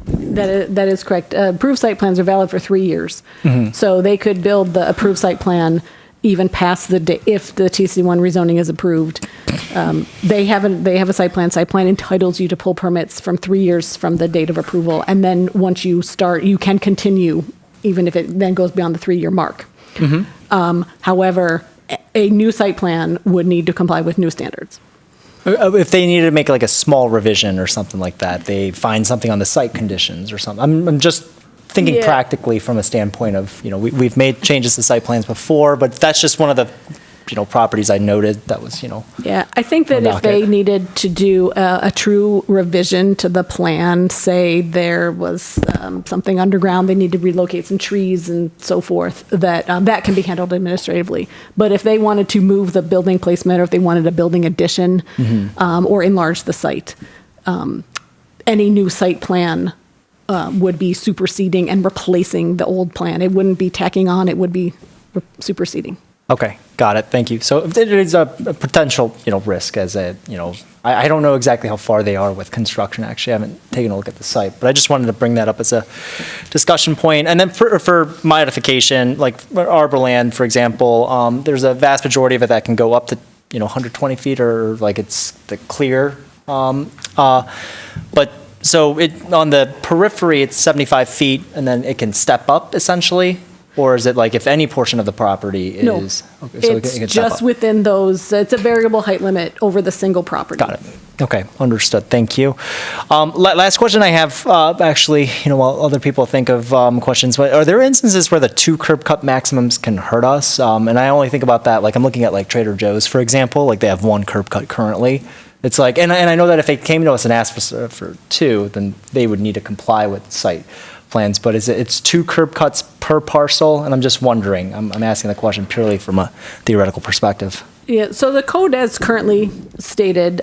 That is correct. Approved site plans are valid for 3 years. Mm-hmm. So they could build the approved site plan even past if the TC1 rezoning is approved. They have a site plan. Site plan entitles you to pull permits from 3 years from the date of approval. And then once you start, you can continue even if it then goes beyond the 3-year mark. Mm-hmm. However, a new site plan would need to comply with new standards. If they needed to make like a small revision or something like that, they find something on the site conditions or something. I'm just thinking practically from a standpoint of, we've made changes to site plans before, but that's just one of the, properties I noted that was, Yeah, I think that if they needed to do a true revision to the plan, say there was something underground, they need to relocate some trees and so forth, that can be handled administratively. But if they wanted to move the building placement or if they wanted a building addition or enlarge the site, any new site plan would be superseding and replacing the old plan. It wouldn't be tacking on, it would be superseding. Okay, got it. Thank you. So there is a potential, risk as I don't know exactly how far they are with construction. Actually, I haven't taken a look at the site, but I just wanted to bring that up as a discussion point. And then for modification, like Arbor land, for example, there's a vast majority of it that can go up to, 120 feet or like it's the clear. But so on the periphery, it's 75 feet and then it can step up essentially. Or is it like if any portion of the property is? No, okay, so it's it can step just up. within those, it's a variable height limit over the single property. Got it. Okay, understood. Thank you. Last question I have, actually, while other people think of questions, but are there instances where the 2 curb cut maximums can hurt us? And I only think about that, like I'm looking at like Trader Joe's, for example, like they have 1 curb cut currently. It's like, and I know that if they came to us and asked for 2, then they would need to comply with site plans, but it's 2 curb cuts per parcel, and I'm just wondering, I'm asking the question purely from a theoretical perspective. Yeah, so the code as currently stated,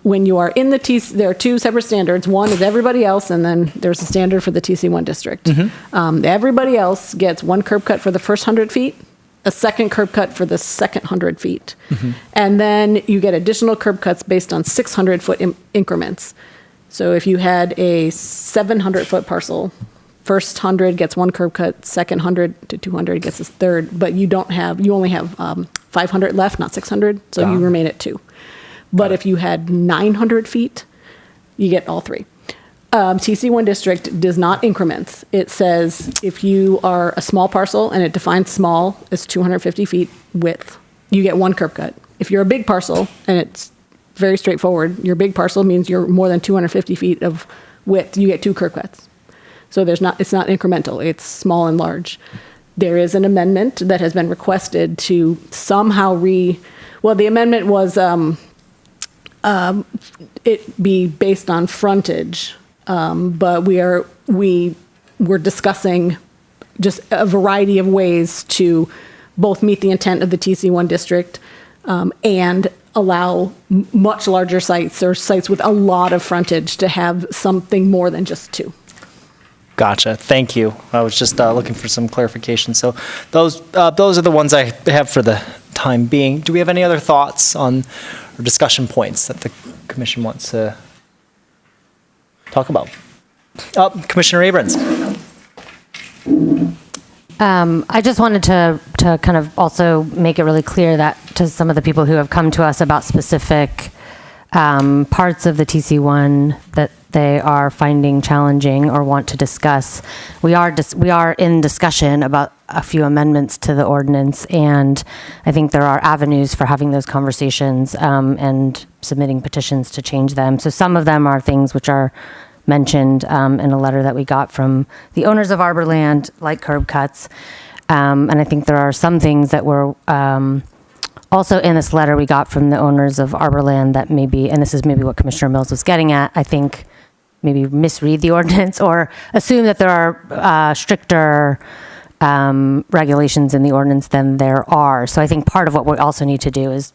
when you are in the there are 2 separate standards. One is everybody else, and then there's a standard for the TC1 district. Everybody else gets 1 curb cut for the first 100 feet, a second curb cut for the second 100 feet. And then you get additional curb cuts based on 600-foot increments. So if you had a 700-foot parcel, first 100 gets 1 curb cut, second 100 to 200 gets a third, but you only have 500 left, not 600, so you remain at 2. But if you had 900 feet, you get all 3. TC1 district does not increments. It says if you are a small parcel, and it defines small as 250 feet width, you get 1 curb cut. If you're a big parcel, and it's very straightforward, your big parcel means you're more than 250 feet of width, you get 2 curb cuts. So it's not incremental, it's small and large. There is an amendment that has been requested to somehow the amendment was it be based on frontage, but we're discussing just a variety of ways to both meet the intent of the TC1 district and allow much larger sites or sites with a lot of frontage to have something more than just 2. Gotcha. Thank you. I was just looking for some clarification. So those are the ones I have for the time being. Do we have any other thoughts on or discussion points that the commission wants to talk about? Commissioner Abrams. I just wanted to kind of also make it really clear that to some of the people who have come to us about specific parts of the TC1 that they are finding challenging or want to discuss, we are in discussion about a few amendments to the ordinance, and I think there are avenues for having those conversations and submitting petitions to change them. So some of them are things which are mentioned in a letter that we got from the owners of Arbor land, like curb cuts. And I think there are some things that were also in this letter we got from the owners of Arbor land that maybe, and this is maybe what Commissioner Mills was getting at, I think maybe misread the ordinance or assume that there are stricter regulations in the ordinance than there are. So I think part of what we also need to do is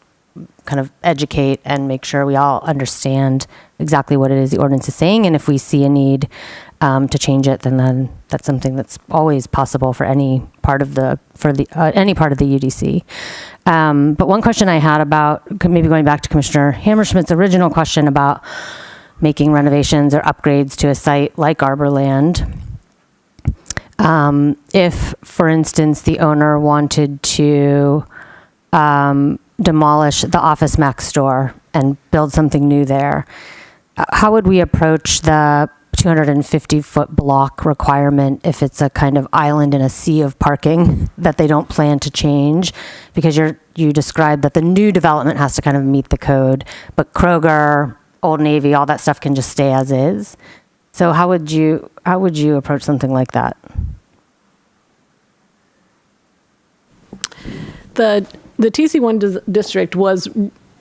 kind of educate and make sure we all understand exactly what it is the ordinance is saying, and if we see a need to change it, then that's something that's always possible for any part of the UDC. But one question I had about, maybe going back to Commissioner Hammerschmidt's original question about making renovations or upgrades to a site like Arbor land, if, for instance, the owner wanted to demolish the Office Max store and build something new there, how would we approach the 250-foot block requirement if it's a kind of island in a sea of parking that they don't plan to change? Because you described that the new development has to kind of meet the code, but Kroger, Old Navy, all that stuff can just stay as is. So how would you approach something like that? The TC1 district was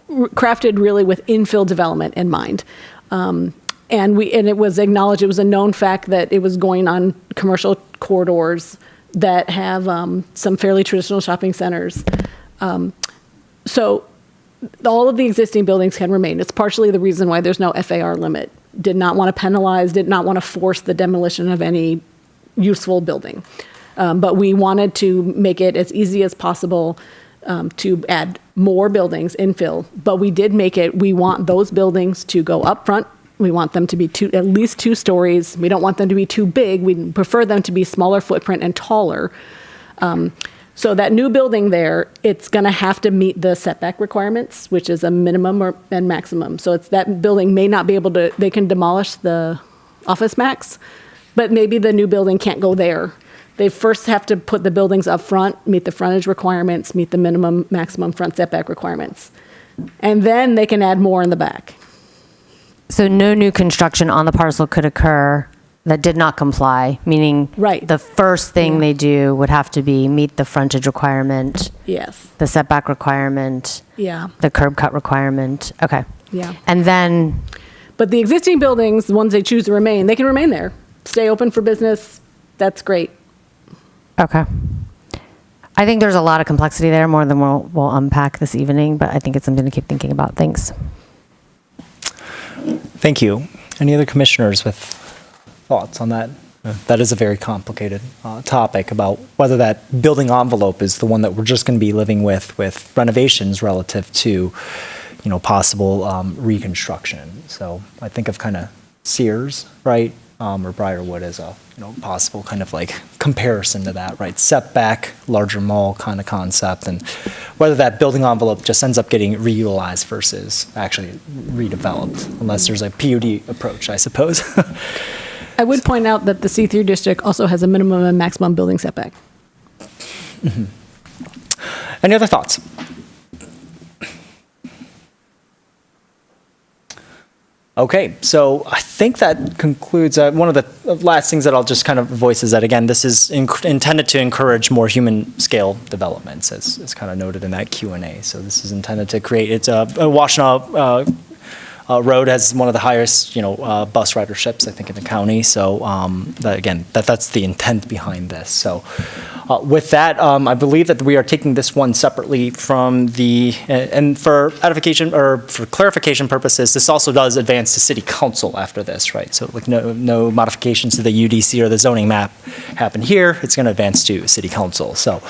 crafted really with infill development in mind. And it was acknowledged, it was a known fact that it was going on commercial corridors that have some fairly traditional shopping centers. So all of the existing buildings can remain. It's partially the reason why there's no FAR limit. Did not want to penalize, did not want to force the demolition of any useful building. But we wanted to make it as easy as possible to add more buildings, infill. But we did make it, we want those buildings to go up front. We want them to be at least 2 stories. We don't want them to be too big. We prefer them to be smaller footprint and taller. So that new building there, it's going to have to meet the setback requirements, which is a minimum and maximum. So that building may not be able to, they can demolish the Office Max, but maybe the new building can't go there. They first have to put the buildings up front, meet the frontage requirements, meet the minimum, maximum front setback requirements. And then they can add more in the back. So no new construction on the parcel could occur that did not comply, meaning Right. the first thing they do would have to be meet the frontage requirement, Yes. the setback requirement, Yeah. the curb cut requirement. Okay. Yeah. And then, But the existing buildings, the ones they choose to remain, they can remain there, stay open for business, that's great. Okay. I think there's a lot of complexity there, more than we'll unpack this evening, but I think it's something to keep thinking about. Thanks. Thank you. Any other commissioners with thoughts on that? That is a very complicated topic about whether that building envelope is the one that we're just going to be living with renovations relative to, possible reconstruction. So I think of kind of Sears, right, or Briarwood as a possible kind of like comparison to that, right? Setback, larger mall kind of concept, and whether that building envelope just ends up getting reutilized versus actually redeveloped, unless there's a PUD approach, I suppose. I would point out that the C3 district also has a minimum and maximum building setback. Mm-hmm. Any other thoughts? Okay, so I think that concludes one of the last things that I'll just kind of voice is that, again, this is intended to encourage more human scale developments, as kind of noted in that Q&A. So this is intended to create, it's Washtenaw Road has one of the highest, bus riderships, I think, in the county. So that's the intent behind this. So with that, I believe that we are taking this one separately from and for edification or for clarification purposes, this also does advance to city council after this, right? So like no modifications to the UDC or the zoning map happen here. It's going to advance to city council. So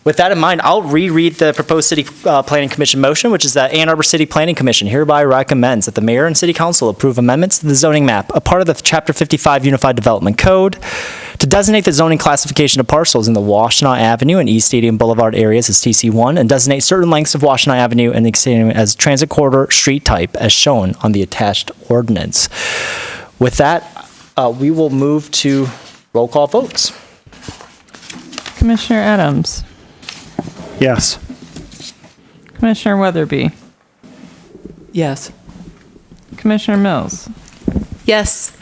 with that in mind, I'll reread the proposed City Planning Commission motion, which is that Ann Arbor City Planning Commission hereby recommends that the mayor and city council approve amendments to the zoning map, a part of the Chapter 55 Unified Development Code, to designate the zoning classification of parcels in the Washtenaw Avenue and East Stadium Boulevard areas as TC1, and designate certain lengths of Washtenaw Avenue and East Stadium as transit corridor street type as shown on the attached ordinance. With that, we will move to roll call votes. Commissioner Adams. Yes. Commissioner Weatherby. Yes. Commissioner Mills. Yes.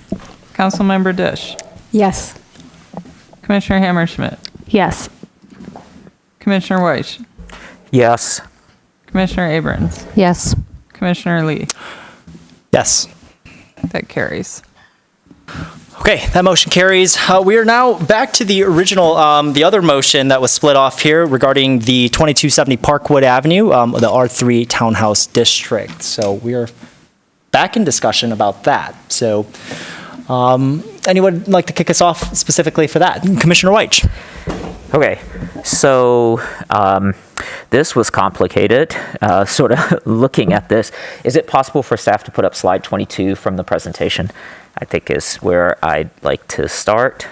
Councilmember Dish. Yes. Commissioner Hammerschmidt. Yes. Commissioner Weich. Yes. Commissioner Abrams. Yes. Commissioner Lee. Yes. That carries. Okay, that motion carries. We are now back to the original, the other motion that was split off here regarding the 2270 Parkwood Avenue, the R3 Townhouse District. So we are back in discussion about that. So anyone like to kick us off specifically for that? Commissioner Weich. Okay, so this was complicated, sort of looking at this. Is it possible for staff to put up slide 22 from the presentation? I think is where I'd like to start.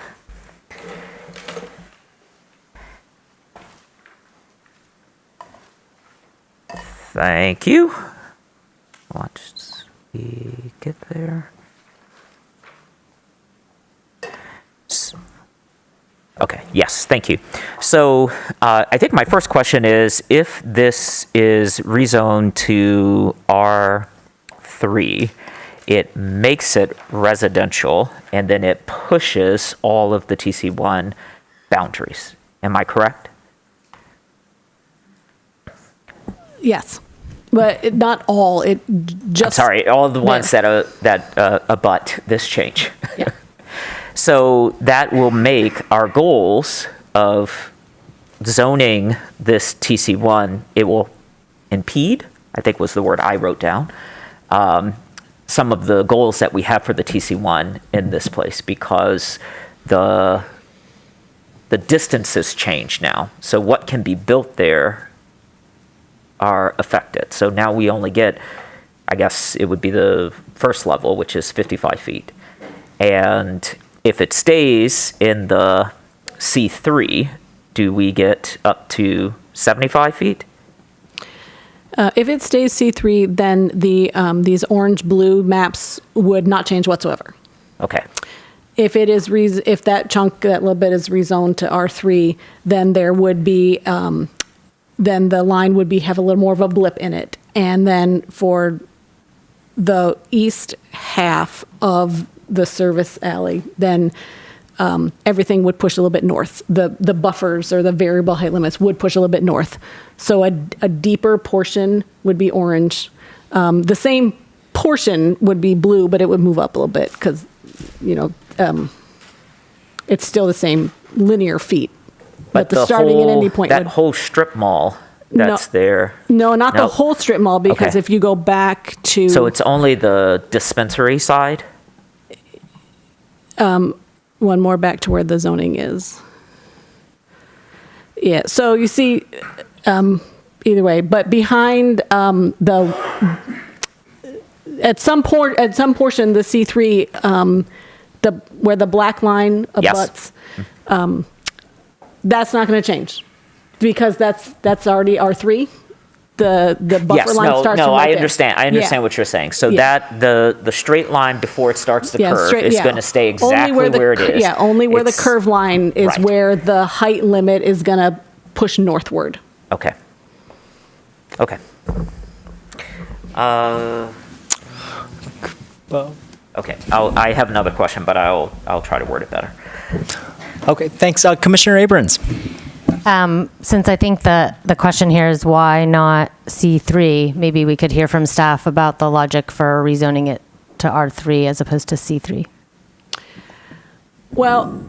Thank you. Watch me get there. Okay, yes, thank you. So I think my first question is, if this is rezoned to R3, it makes it residential, and then it pushes all of the TC1 boundaries. Am I correct? Yes. But not all, it just. I'm sorry, all of the ones there. that abut this change. Yeah. So that will make our goals of zoning this TC1, it will impede, I think was the word I wrote down, some of the goals that we have for the TC1 in this place, because the distances change now. So what can be built there are affected. So now we only get, I guess it would be the first level, which is 55 feet. And if it stays in the C3, do we get up to 75 feet? If it stays C3, then these orange-blue maps would not change whatsoever. Okay. If it is if that chunk, that little bit is rezoned to R3, then there would be then the line would have a little more of a blip in it, and then for the east half of the service alley, then everything would push a little bit north. The buffers or the variable height limits would push a little bit north. So a deeper portion would be orange. The same portion would be blue, but it would move up a little bit because, It's still the same linear feet. But the starting at any point that would- whole strip mall that's there. No, not No. the whole strip mall, because Okay. if you go back to. So it's only the dispensary side? One more back to where the zoning is. Yeah, so you see, either way, but behind at some portion, the C3, where the black line abuts, that's not going to change, because that's already R3. The buffer Yes, line starts from right I there. understand. I understand Yeah. what you're saying. So Yeah. that the straight line before it starts to Yeah, curve straight- is yeah. going to stay Only exactly where it is. Yeah, only where the It's- curve line is Right. where the height limit is going to push northward. Okay. Okay. Okay. I have another question, but I'll try to word it better. Okay, thanks. Commissioner Abrams. Since I think the question here is why not C3, maybe we could hear from staff about the logic for rezoning it to R3 as opposed to C3. Well,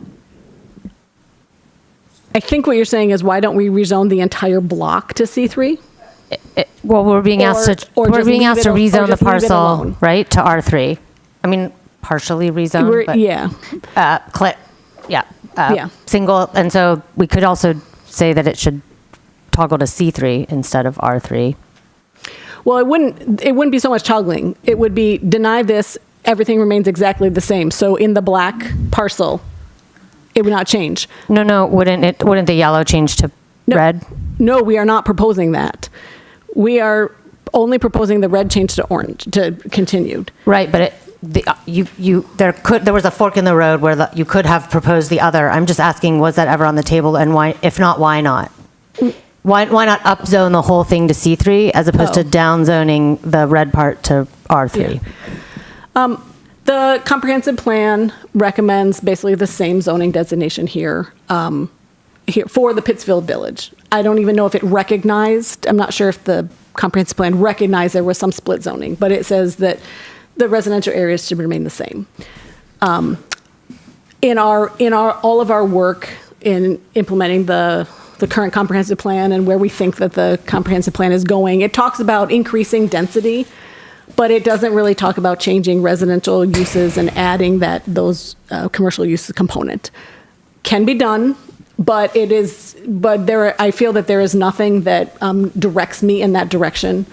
I think what you're saying is, why don't we rezone the entire block to C3? Well, we're being asked to Or just leave it- or rezone the just leave it parcel, alone. right, to R3. I mean, partially rezone, but Yeah, Yeah. single, and so we could also say that it should toggle to C3 instead of R3. well, it wouldn't be so much toggling. It would be, deny this, everything remains exactly the same. So in the black parcel, it would not change. No, wouldn't the yellow change to red? No, we are not proposing that. We are only proposing the red change to orange, to continued. Right, but there was a fork in the road where you could have proposed the other. I'm just asking, was that ever on the table, and why? If not, why not? Why not upzone the whole thing to C3 as opposed to downzoning the red part to R3? The comprehensive plan recommends basically the same zoning designation here for the Pittsfield Village. I don't even know if it recognized, I'm not sure if the comprehensive plan recognized there was some split zoning, but it says that the residential areas should remain the same. In all of our work in implementing the current comprehensive plan and where we think that the comprehensive plan is going, it talks about increasing density, but it doesn't really talk about changing residential uses and adding those commercial uses component. Can be done, but I feel that there is nothing that directs me in that direction.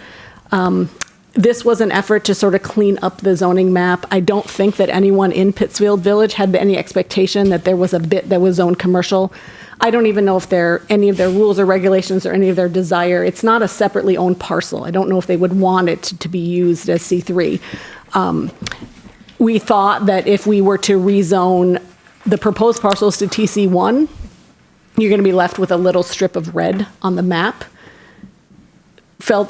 This was an effort to sort of clean up the zoning map. I don't think that anyone in Pittsfield Village had any expectation that there was a bit that was zoned commercial. I don't even know if any of their rules or regulations or any of their desire. It's not a separately owned parcel. I don't know if they would want it to be used as C3. We thought that if we were to rezone the proposed parcels to TC1, you're going to be left with a little strip of red on the map.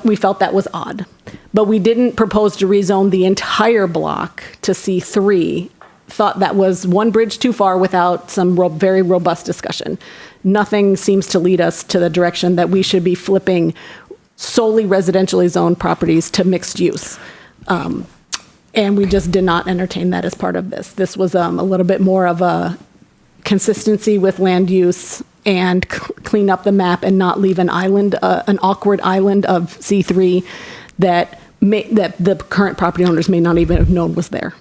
We felt that was odd. But we didn't propose to rezone the entire block to C3. Thought that was one bridge too far without some very robust discussion. Nothing seems to lead us to the direction that we should be flipping solely residentially zoned properties to mixed use. And we just did not entertain that as part of this. This was a little bit more of a consistency with land use and clean up the map and not leave an island, an awkward island of C3 that the current property owners may not even have known was there.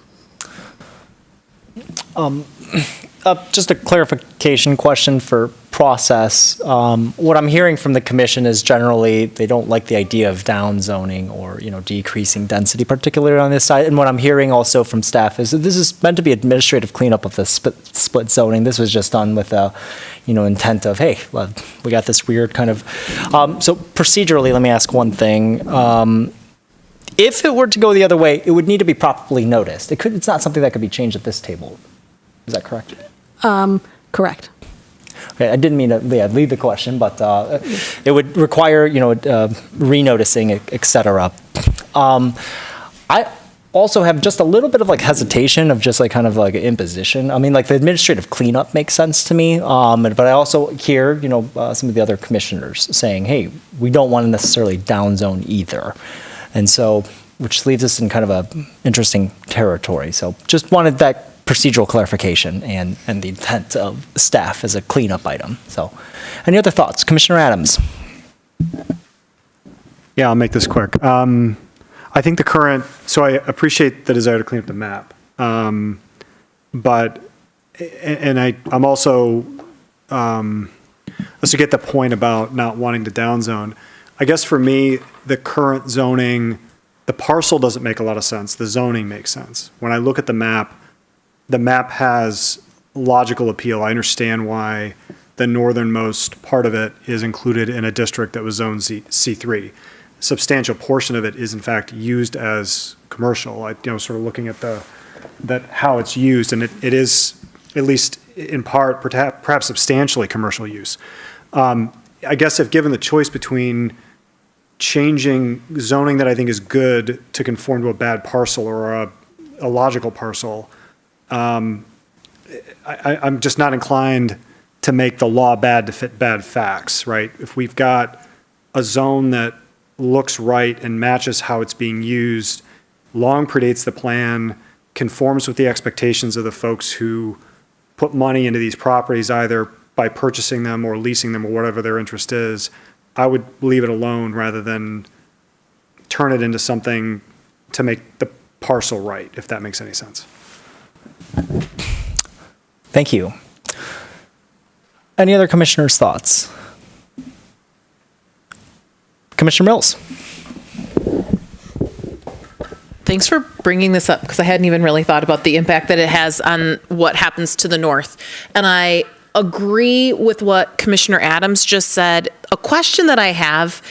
Just a clarification question for process. What I'm hearing from the commission is generally they don't like the idea of down zoning or decreasing density, particularly on this side. And what I'm hearing also from staff is that this is meant to be administrative cleanup of the split zoning. This was just done with a intent of, hey, well, we got this weird kind of. So procedurally, let me ask one thing. If it were to go the other way, it would need to be properly noticed. It's not something that could be changed at this table. Is that correct? Correct. Okay, I didn't mean to lead the question, but it would require, renoticing, et cetera. I also have just a little bit of hesitation of just kind of imposition. I mean, the administrative cleanup makes sense to me, but I also hear, some of the other commissioners saying, hey, we don't want to necessarily downzone either. And so, which leaves us in kind of a interesting territory. So just wanted that procedural clarification and the intent of staff as a cleanup item. So, any other thoughts? Commissioner Adams? Yeah, I'll make this quick. I think so I appreciate the desire to clean up the map. I'm also, let's get the point about not wanting to downzone. I guess for me, the current zoning, the parcel doesn't make a lot of sense. The zoning makes sense. When I look at the map has logical appeal. I understand why the northernmost part of it is included in a district that was zoned C3. Substantial portion of it is in fact used as commercial. Sort of looking at how it's used, and it is at least in part, perhaps substantially commercial use. I guess if given the choice between changing zoning that I think is good to conform to a bad parcel or a logical parcel, I'm just not inclined to make the law bad to fit bad facts, right? If we've got a zone that looks right and matches how it's being used, long predates the plan, conforms with the expectations of the folks who put money into these properties, either by purchasing them or leasing them or whatever their interest is, I would leave it alone rather than turn it into something to make the parcel right, if that makes any sense. Thank you. Any other commissioners' thoughts? Commissioner Mills. Thanks for bringing this up, because I hadn't even really thought about the impact that it has on what happens to the north. And I agree with what Commissioner Adams just said. A question that I have,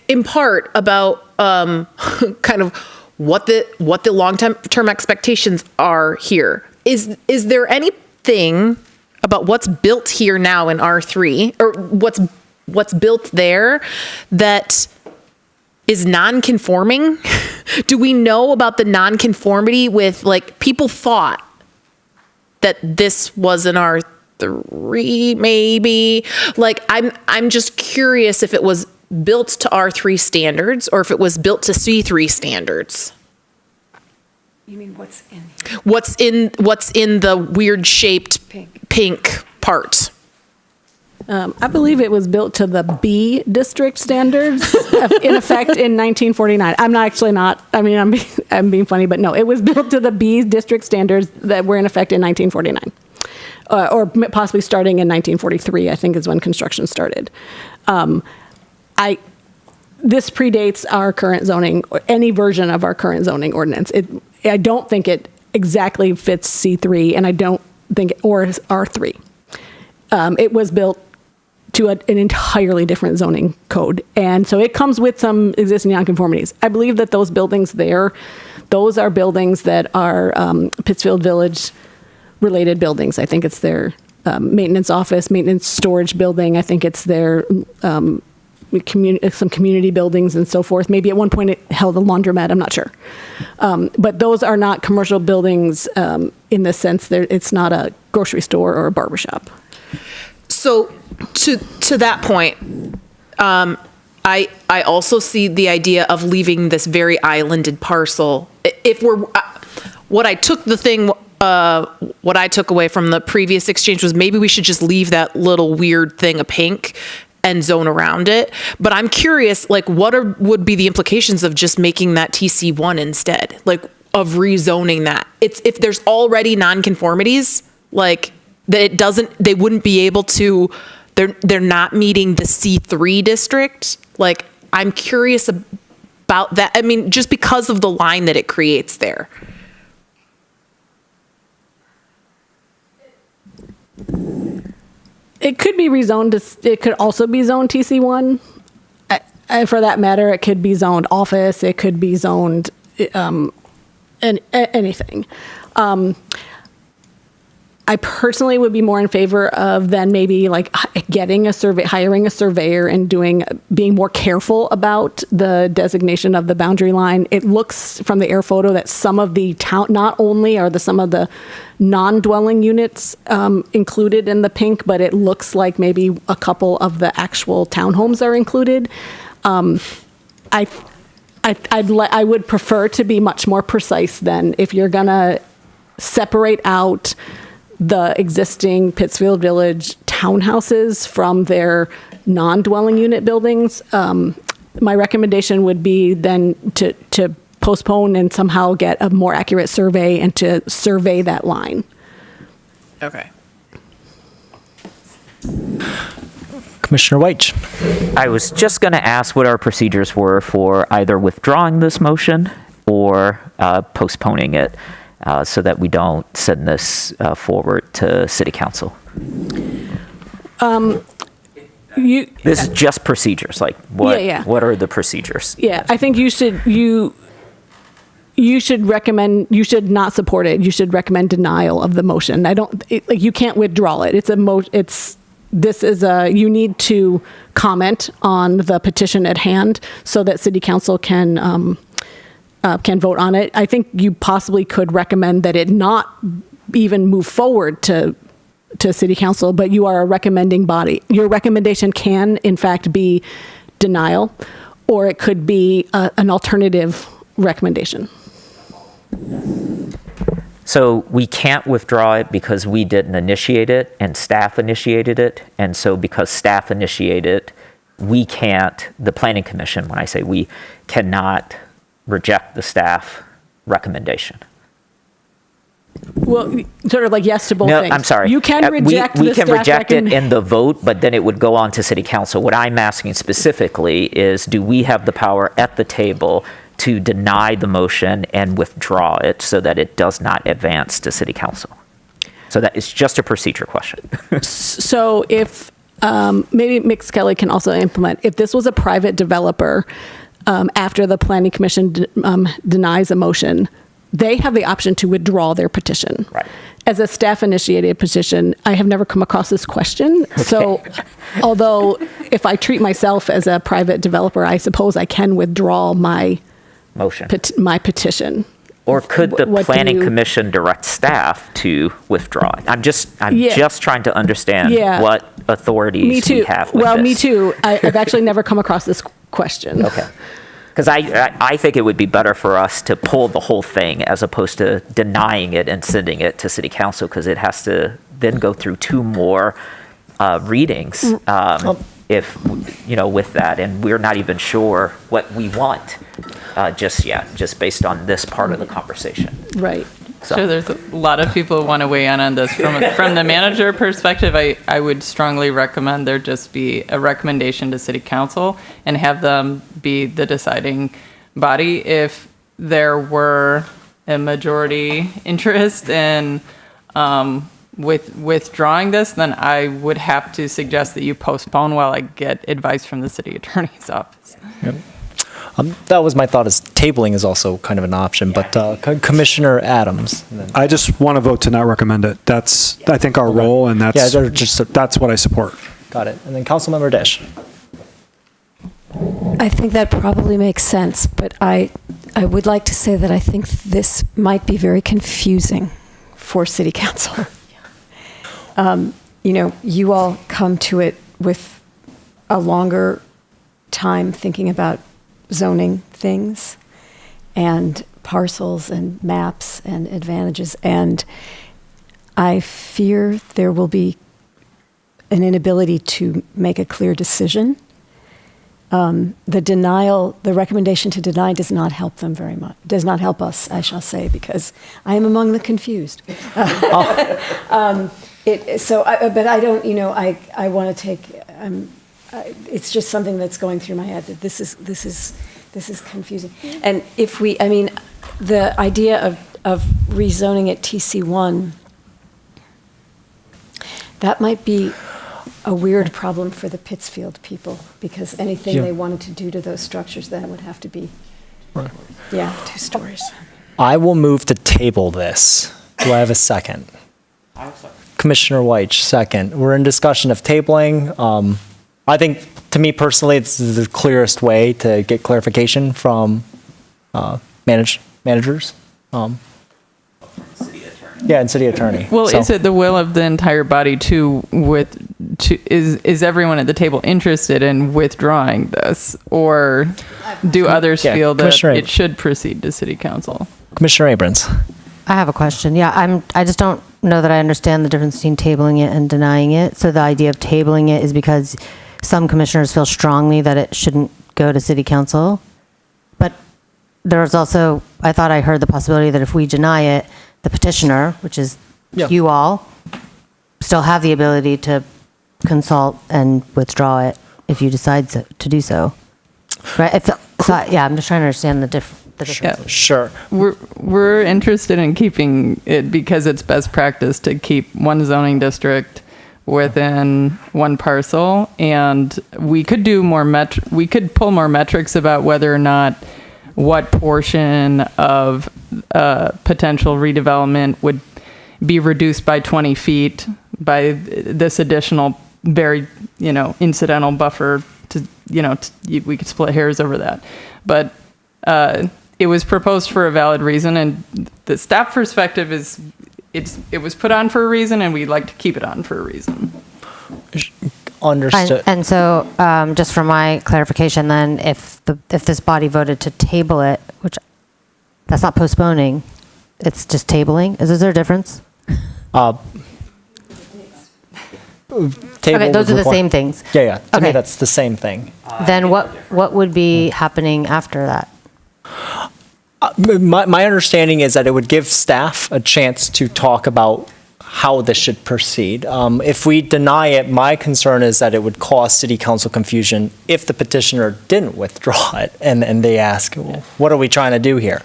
in part, about kind of what the long-term expectations are here. Is there anything about what's built here now in R3, or what's built there that is non-conforming? Do we know about the non-conformity with, like, people thought that this was an R3 maybe? Like, I'm just curious if it was built to R3 standards or if it was built to C3 standards. You mean what's in? What's in the weird shaped pink part? I believe it was built to the B district standards in effect in 1949. I'm being funny, but no, it was built to the B district standards that were in effect in 1949. Or possibly starting in 1943, I think is when construction started. This predates our current zoning, or any version of our current zoning ordinance. I don't think it exactly fits C3, and I don't think, or R3. It was built to an entirely different zoning code. And so it comes with some existing nonconformities. I believe that those buildings there, those are buildings that are Pittsfield Village related buildings. I think it's their maintenance office, maintenance storage building. I think it's their some community buildings and so forth. Maybe at one point it held a laundromat, I'm not sure. But those are not commercial buildings in the sense that it's not a grocery store or a barbershop. So to that point, I also see the idea of leaving this very islanded parcel. If we're, what I took away from the previous exchange was maybe we should just leave that little weird thing of pink and zone around it. But I'm curious, like, would be the implications of just making that TC1 instead, like, of rezoning that? If there's already nonconformities, like, that they wouldn't be able to, they're not meeting the C3 district. Like, I'm curious about that. I mean, just because of the line that it creates there. It could be rezoned. It could also be zoned TC1. For that matter, it could be zoned office. It could be zoned anything. I personally would be more in favor of then maybe like hiring a surveyor and being more careful about the designation of the boundary line. It looks from the air photo that some of the town, not only are some of the non-dwelling units included in the pink, but it looks like maybe a couple of the actual townhomes are included. I would prefer to be much more precise than if you're gonna separate out the existing Pittsfield Village townhouses from their non-dwelling unit buildings. My recommendation would be then to postpone and somehow get a more accurate survey and to survey that line. Okay. Commissioner Weich. I was just going to ask what our procedures were for either withdrawing this motion or postponing it so that we don't send this forward to City Council. This is just procedures. Like what? Yeah. What are the procedures? Yeah, I think you should recommend, you should not support it. You should recommend denial of the motion. You can't withdraw it. You need to comment on the petition at hand so that City Council can vote on it. I think you possibly could recommend that it not even move forward to City Council, but you are a recommending body. Your recommendation can, in fact, be denial, or it could be an alternative recommendation. So we can't withdraw it because we didn't initiate it and staff initiated it. And so because staff initiated it, we can't, the Planning Commission, when I say we, cannot reject the staff recommendation. Well, sort of like yes to both No, things. I'm sorry. You can reject we the can staff reject it in the vote, but then it would go on to City Council. What I'm asking specifically is, do we have the power at the table to deny the motion and withdraw it so that it does not advance to City Council? So that is just a procedure question. So if, maybe Mix Kelly can also implement, if this was a private developer, after the Planning Commission denies a motion, they have the option to withdraw their petition. Right. As a staff-initiated petition, I have never come across this question. So although if I treat myself as a private developer, I suppose I can withdraw my Motion. my petition. Or could the What do Planning you- Commission direct staff to withdraw it? I'm just Yeah. trying to understand Yeah. what authorities Me too. we have with Well, this. me too. I've actually never come across this question. Okay. Because I think it would be better for us to pull the whole thing as opposed to denying it and sending it to City Council, because it has to then go through two more readings if, with that. And we're not even sure what we want just yet, just based on this part of the conversation. Right. So. Sure, there's a lot of people who want to weigh in on this. From the manager perspective, I would strongly recommend there just be a recommendation to City Council and have them be the deciding body. If there were a majority interest in withdrawing this, then I would have to suggest that you postpone while I get advice from the city attorney's office. Yep. That was my thought, is tabling is also kind of an option, but Commissioner Adams. I just want to vote to not recommend it. That's, I think, our role, and that's what I support. Got it. And then Councilmember Dish. I think that probably makes sense, but I would like to say that I think this might be very confusing for City Council. You all come to it with a longer time thinking about zoning things and parcels and maps and advantages, and I fear there will be an inability to make a clear decision. The recommendation to deny does not help them very much, does not help us, I shall say, because I am among the confused. But I don't, I want to take, it's just something that's going through my head, that this is confusing. And the idea of rezoning at TC1, that might be a weird problem for the Pittsfield people, because anything they wanted to do to those structures then would have to be, 2 stories. I will move to table this. Do I have a second? Commissioner Weich, second. We're in discussion of tabling. I think, to me personally, it's the clearest way to get clarification from managers. Yeah, and city attorney. Well, is it the will of the entire body is everyone at the table interested in withdrawing this, or do others feel that it should proceed to City Council? Commissioner Abrams. I have a question. Yeah, I just don't know that I understand the difference between tabling it and denying it. So the idea of tabling it is because some commissioners feel strongly that it shouldn't go to city council. But there's also, I thought I heard the possibility that if we deny it, the petitioner, which is you all, still have the ability to consult and withdraw it if you decide to do so. Right? I'm just trying to understand the difference. Sure. We're interested in keeping it because it's best practice to keep one zoning district within one parcel, and we could do more we could pull more metrics about whether or not what portion of potential redevelopment would be reduced by 20 feet by this additional very incidental buffer to we could split hairs over that, but it was proposed for a valid reason, and the staff perspective is it was put on for a reason, and we'd like to keep it on for a reason. Understood. And so, just for my clarification, then, if this body voted to table it, which that's not postponing, it's just tabling. Is there a difference? Okay, those are the same things. Yeah. To me, Okay. that's the same thing. Then what would be happening after that? My understanding is that it would give staff a chance to talk about how this should proceed. If we deny it, my concern is that it would cause city council confusion if the petitioner didn't withdraw it and they ask, well, what are we trying to do here?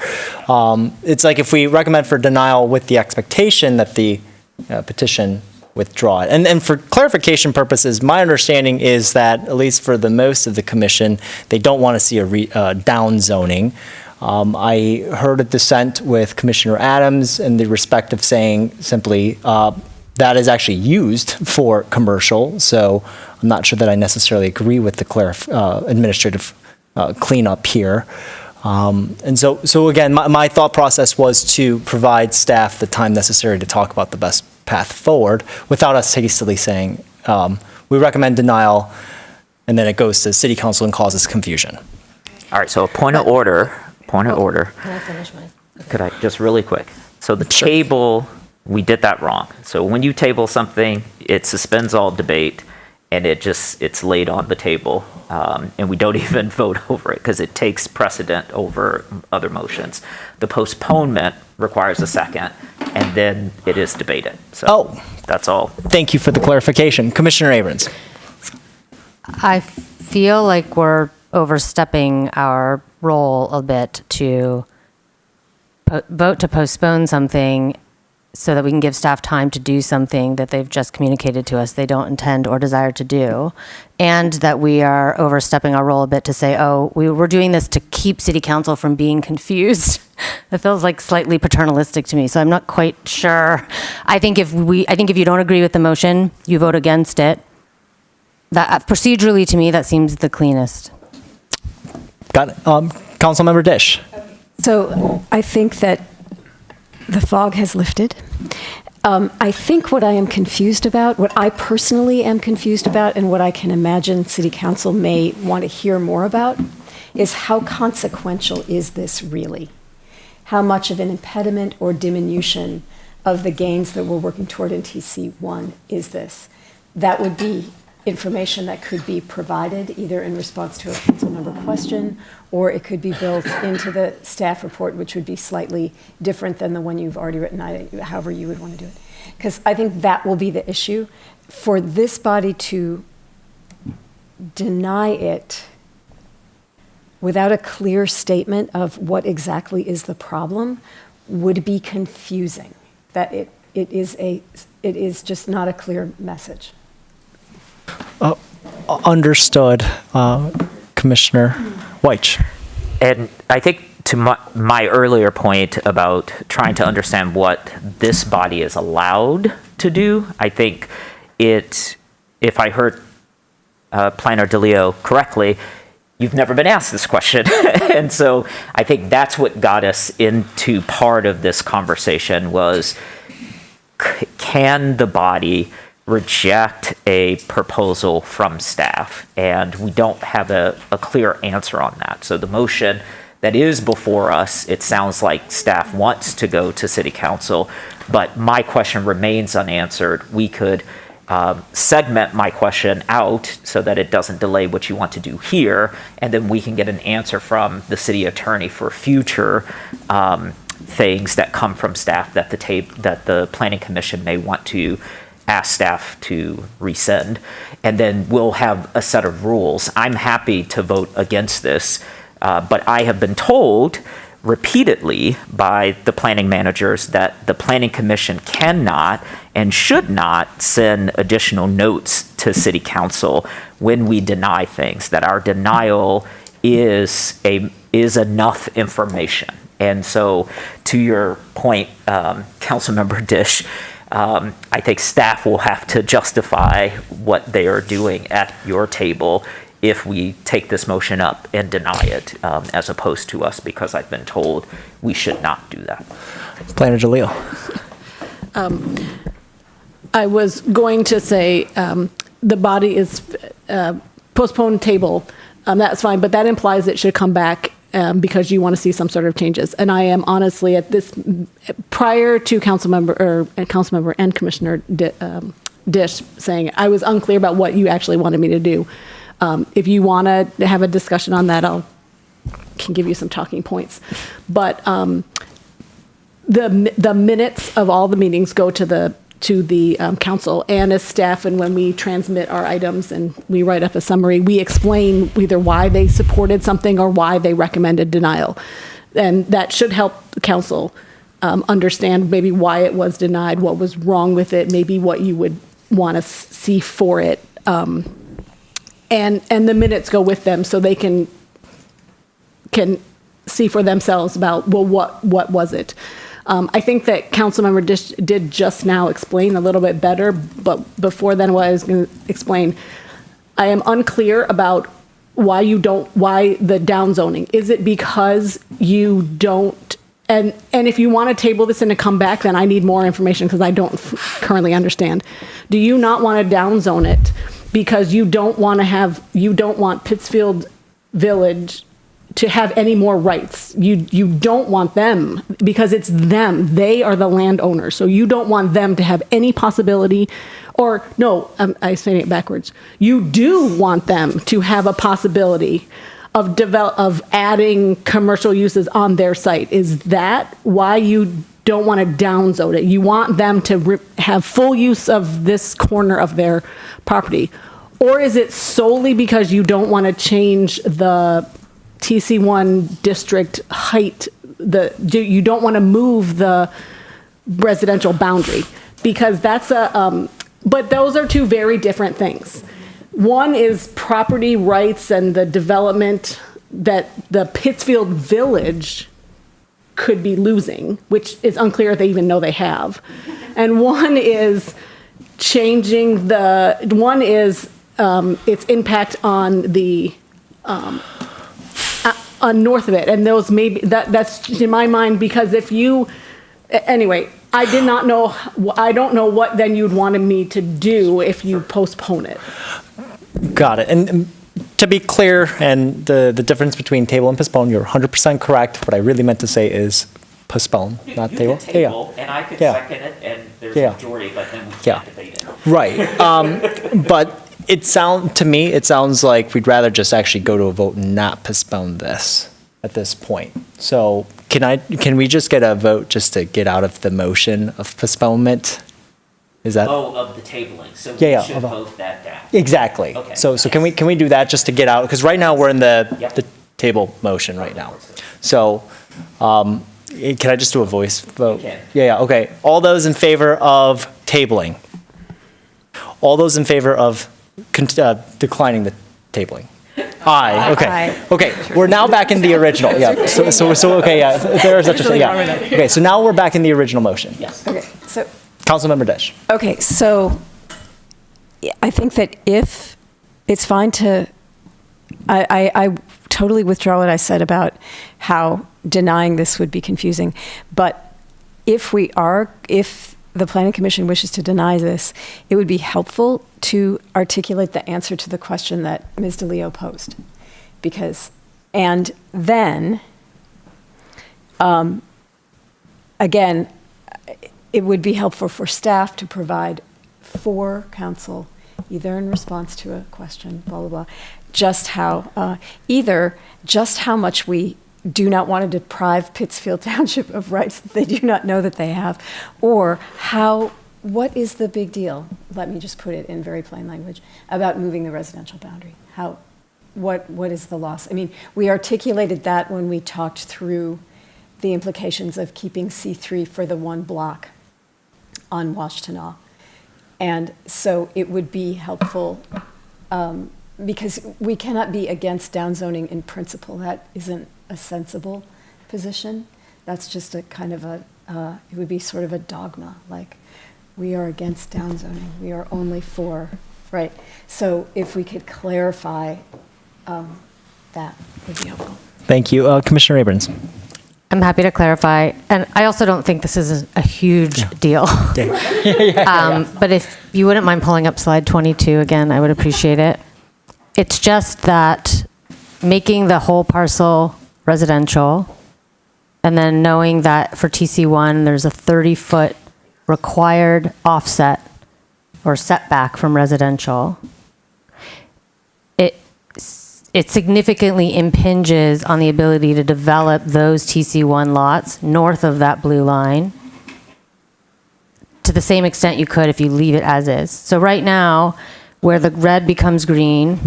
It's like if we recommend for denial with the expectation that the petition withdraw it. And for clarification purposes, my understanding is that, at least for the most of the commission, they don't want to see a down zoning. I heard a dissent with Commissioner Adams in the respect of saying simply that is actually used for commercial. So I'm not sure that I necessarily agree with the administrative cleanup here. And so again, my thought process was to provide staff the time necessary to talk about the best path forward without us hastily saying, we recommend denial, and then it goes to city council and causes confusion. All right, so a point of order. Can I finish mine? Could I, just really quick? So the table, we did that wrong. So when you table something, it suspends all debate, and it's laid on the table, and we don't even vote over it because it takes precedent over other motions. The postponement requires a second, and then it is debated. So that's all. Thank you for the clarification. Commissioner Abrams. I feel like we're overstepping our role a bit to vote to postpone something so that we can give staff time to do something that they've just communicated to us they don't intend or desire to do, and that we are overstepping our role a bit to say, we're doing this to keep city council from being confused. It feels like slightly paternalistic to me, so I'm not quite sure. I think if you don't agree with the motion, you vote against it. That procedurally, to me, that seems the cleanest. Got it. Councilmember Dish. So I think that the fog has lifted. I think what I am confused about, what I personally am confused about, and what I can imagine City Council may want to hear more about, is how consequential is this really? How much of an impediment or diminution of the gains that we're working toward in TC1 is this? That would be information that could be provided either in response to a council member question, or it could be built into the staff report, which would be slightly different than the one you've already written, however you would want to do it. Because I think that will be the issue. For this body to deny it without a clear statement of what exactly is the problem would be confusing. That it is just not a clear message. Understood, Commissioner Weich. And I think to my earlier point about trying to understand what this body is allowed to do, I think if I heard Planner DeLeo correctly, you've never been asked this question. And so I think that's what got us into part of this conversation was, can the body reject a proposal from staff? And we don't have a clear answer on that. So the motion that is before us, it sounds like staff wants to go to city council, but my question remains unanswered. We could segment my question out so that it doesn't delay what you want to do here, and then we can get an answer from the city attorney for future things that come from staff that the planning commission may want to ask staff to rescind, and then we'll have a set of rules. I'm happy to vote against this, but I have been told repeatedly by the planning managers that the planning commission cannot and should not send additional notes to city council when we deny things, that our denial is enough information. And so to your point, Councilmember Dish, I think staff will have to justify what they are doing at your table if we take this motion up and deny it, as opposed to us, because I've been told we should not do that. Planner Jalil. I was going to say the body is postponed table. That's fine, but that implies it should come back because you want to see some sort of changes. And I am honestly at this, prior to Councilmember and Commissioner Dish saying, I was unclear about what you actually wanted me to do. If you want to have a discussion on that, can give you some talking points. But the minutes of all the meetings go to the council and as staff, and when we transmit our items and we write up a summary, we explain either why they supported something or why they recommended denial. And that should help the council understand maybe why it was denied, what was wrong with it, maybe what you would want to see for it. And the minutes go with them so they can see for themselves about, well, what was it? I think that Councilmember Dish did just now explain a little bit better, but before then what I was going to explain, I am unclear about why the downzoning. Is it because you don't, and if you want to table this and to come back, then I need more information because I don't currently understand. Do you not want to downzone it because you don't want Pittsfield Village to have any more rights? You don't want them because it's them. They are the landowners. So you don't want them to have any possibility, or no, I'm saying it backwards. You do want them to have a possibility of adding commercial uses on their site. Is that why you don't want to downzone it? You want them to have full use of this corner of their property? Or is it solely because you don't want to change the TC1 district height? You don't want to move the residential boundary? Because that's but those are two very different things. One is property rights and the development that the Pittsfield Village could be losing, which is unclear if they even know they have. And one is changing its impact on the on north of it, and those maybe that's in my mind, because anyway, I don't know what then you'd wanted me to do if you postpone it. Got it. And to be clear, and the difference between table and postpone, you're 100% correct. What I really meant to say is postpone, not table. You could table, and I could second it, and there's a majority, but then we can't debate it. Right. But to me, it sounds like we'd rather just actually go to a vote and not postpone this at this point. So can we just get a vote just to get out of the motion of postponement? Is that? Of the tabling. So we should vote that down. Exactly. Okay. So can we do that just to get out? Because right now we're in the table motion right now. So can I just do a voice vote? You can. Yeah. Okay. All those in favor of tabling? All those in favor of declining the tabling? Aye. Okay. Aye. Okay. We're now back in the original. Yeah. So okay. Yeah. There is such a thing. Yeah. Okay. So now we're back in the original motion. Yes. Okay, so. Councilmember Dish. Okay, so I think that if it's fine to, I totally withdraw what I said about how denying this would be confusing. But if the Planning Commission wishes to deny this, it would be helpful to articulate the answer to the question that Ms. DeLeo posed. And then Again, it would be helpful for staff to provide for council, either in response to a question, blah, blah, blah, just how, either just how much we do not want to deprive Pittsfield Township of rights that they do not know that they have, or what is the big deal? Let me just put it in very plain language about moving the residential boundary. What is the loss? I mean, we articulated that when we talked through the implications of keeping C3 for the one block on Washtenaw. And so it would be helpful, because we cannot be against downzoning in principle. That isn't a sensible position. That's just a kind of it would be sort of a dogma, like we are against downzoning. We are only for, right? So if we could clarify that would be helpful. Thank you. Commissioner Abrams. I'm happy to clarify. And I also don't think this is a huge deal. But if you wouldn't mind pulling up slide 22 again, I would appreciate it. It's just that making the whole parcel residential, and then knowing that for TC1, there's a 30-foot required offset or setback from residential, it significantly impinges on the ability to develop those TC1 lots north of that blue line to the same extent you could if you leave it as is. So right now, where the red becomes green,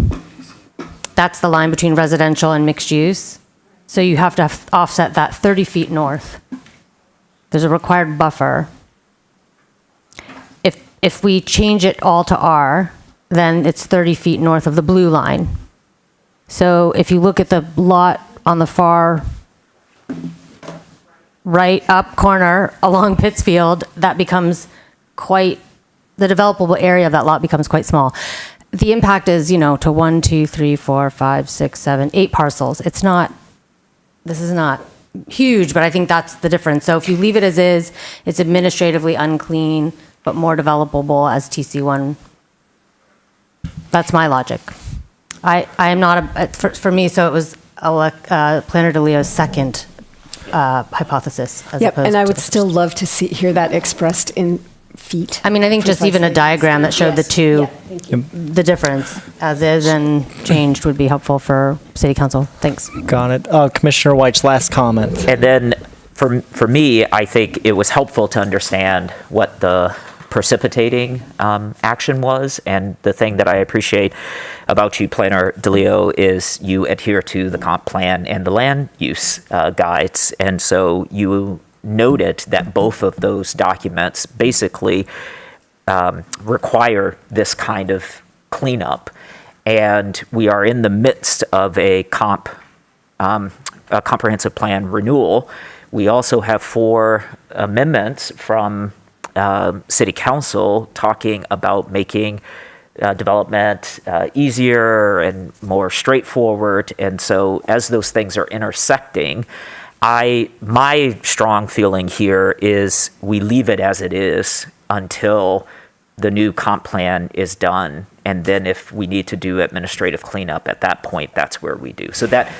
that's the line between residential and mixed use. So you have to offset that 30 feet north. There's a required buffer. If we change it all to R, then it's 30 feet north of the blue line. So if you look at the lot on the far right up corner along Pittsfield, that becomes the developable area of that lot becomes quite small. The impact is, to 1, 2, 3, 4, 5, 6, 7, 8 parcels. This is not huge, but I think that's the difference. So if you leave it as is, it's administratively unclean, but more developable as TC1. That's my logic. I am not, for me, so it was Planner DeLeo's second hypothesis. Yep, and I would still love to hear that expressed in feet. I mean, I think just even a diagram that showed the two, the difference as is and changed would be helpful for City Council. Thanks. Got it. Commissioner White's last comment. And then for me, I think it was helpful to understand what the precipitating action was. And the thing that I appreciate about you, Planner DeLeo, is you adhere to the comp plan and the land use guides. And so you noted that both of those documents basically require this kind of cleanup. And we are in the midst of a comprehensive plan renewal. We also have 4 amendments from City Council talking about making development easier and more straightforward. And so as those things are intersecting, my strong feeling here is we leave it as it is until the new comp plan is done. And then if we need to do administrative cleanup at that point, that's where we do. So that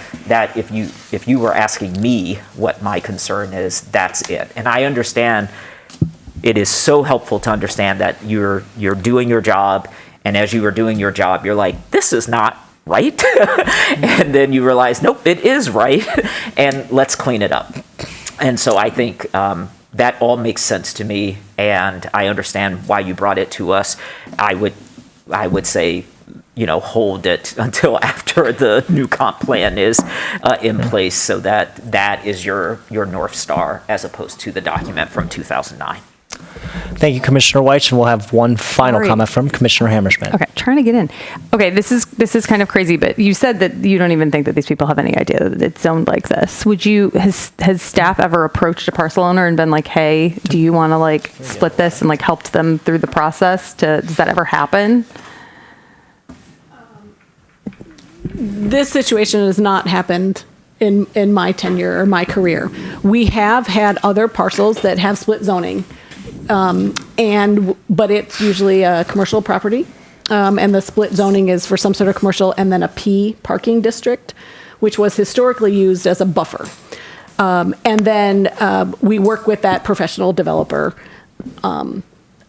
if you were asking me what my concern is, that's it. And I understand it is so helpful to understand that you're doing your job, and as you are doing your job, you're like, this is not right. And then you realize, nope, it is right, and let's clean it up. And so I think that all makes sense to me, and I understand why you brought it to us. I would say, hold it until after the new comp plan is in place, so that is your North Star as opposed to the document from 2009. Thank you, Commissioner White, and we'll have one final comment from Commissioner Hammerschmidt. Okay, trying to get in. Okay, this is kind of crazy, but you said that you don't even think that these people have any idea that it's zoned like this. Has staff ever approached a parcel owner and been like, hey, do you want to split this and helped them through the process? Does that ever happen? This situation has not happened in my tenure or my career. We have had other parcels that have split zoning. But it's usually a commercial property, and the split zoning is for some sort of commercial and then a P parking district, which was historically used as a buffer. And then we work with that professional developer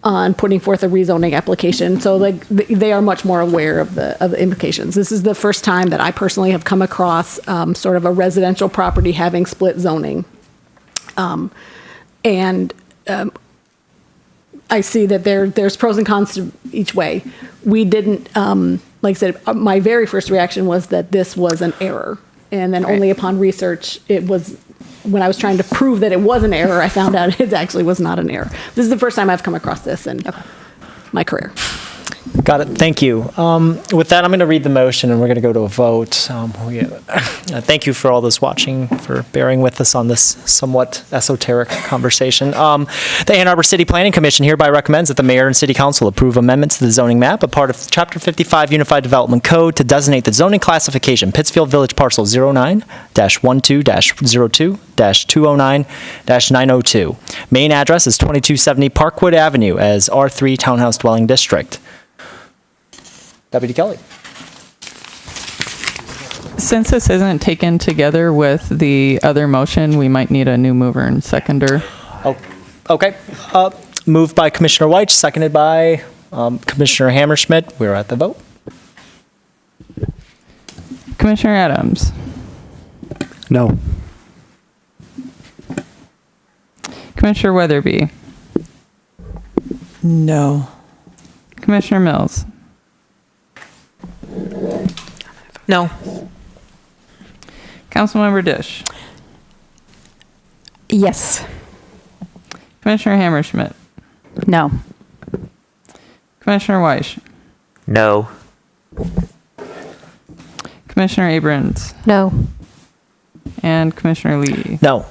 on putting forth a rezoning application. So like they are much more aware of the implications. This is the first time that I personally have come across sort of a residential property having split zoning. I see that there's pros and cons to each way. We didn't, like I said, my very first reaction was that this was an error. And then only upon research, it was, when I was trying to prove that it was an error, I found out it actually was not an error. This is the first time I've come across this in my career. Got it. Thank you. With that, I'm going to read the motion and we're going to go to a vote. Thank you for all those watching for bearing with us on this somewhat esoteric conversation. The Ann Arbor City Planning Commission hereby recommends that the mayor and city council approve amendments to the zoning map, a part of Chapter 55 Unified Development Code, to designate the zoning classification Pittsfield Village Parcel 09-12-02-209-902. Main address is 2270 Parkwood Avenue as R3 Townhouse Dwelling District. Deputy Kelly. Since this isn't taken together with the other motion, we might need a new mover and seconder. Oh, okay. Moved by Commissioner White, seconded by Commissioner Hammerschmidt. We're at the vote. Commissioner Adams. No. Commissioner Weatherby. No. Commissioner Mills. No. Councilmember Dish. Yes. Commissioner Hammerschmidt. No. Commissioner Weish. No. Commissioner Abrams. No. And Commissioner Lee. No.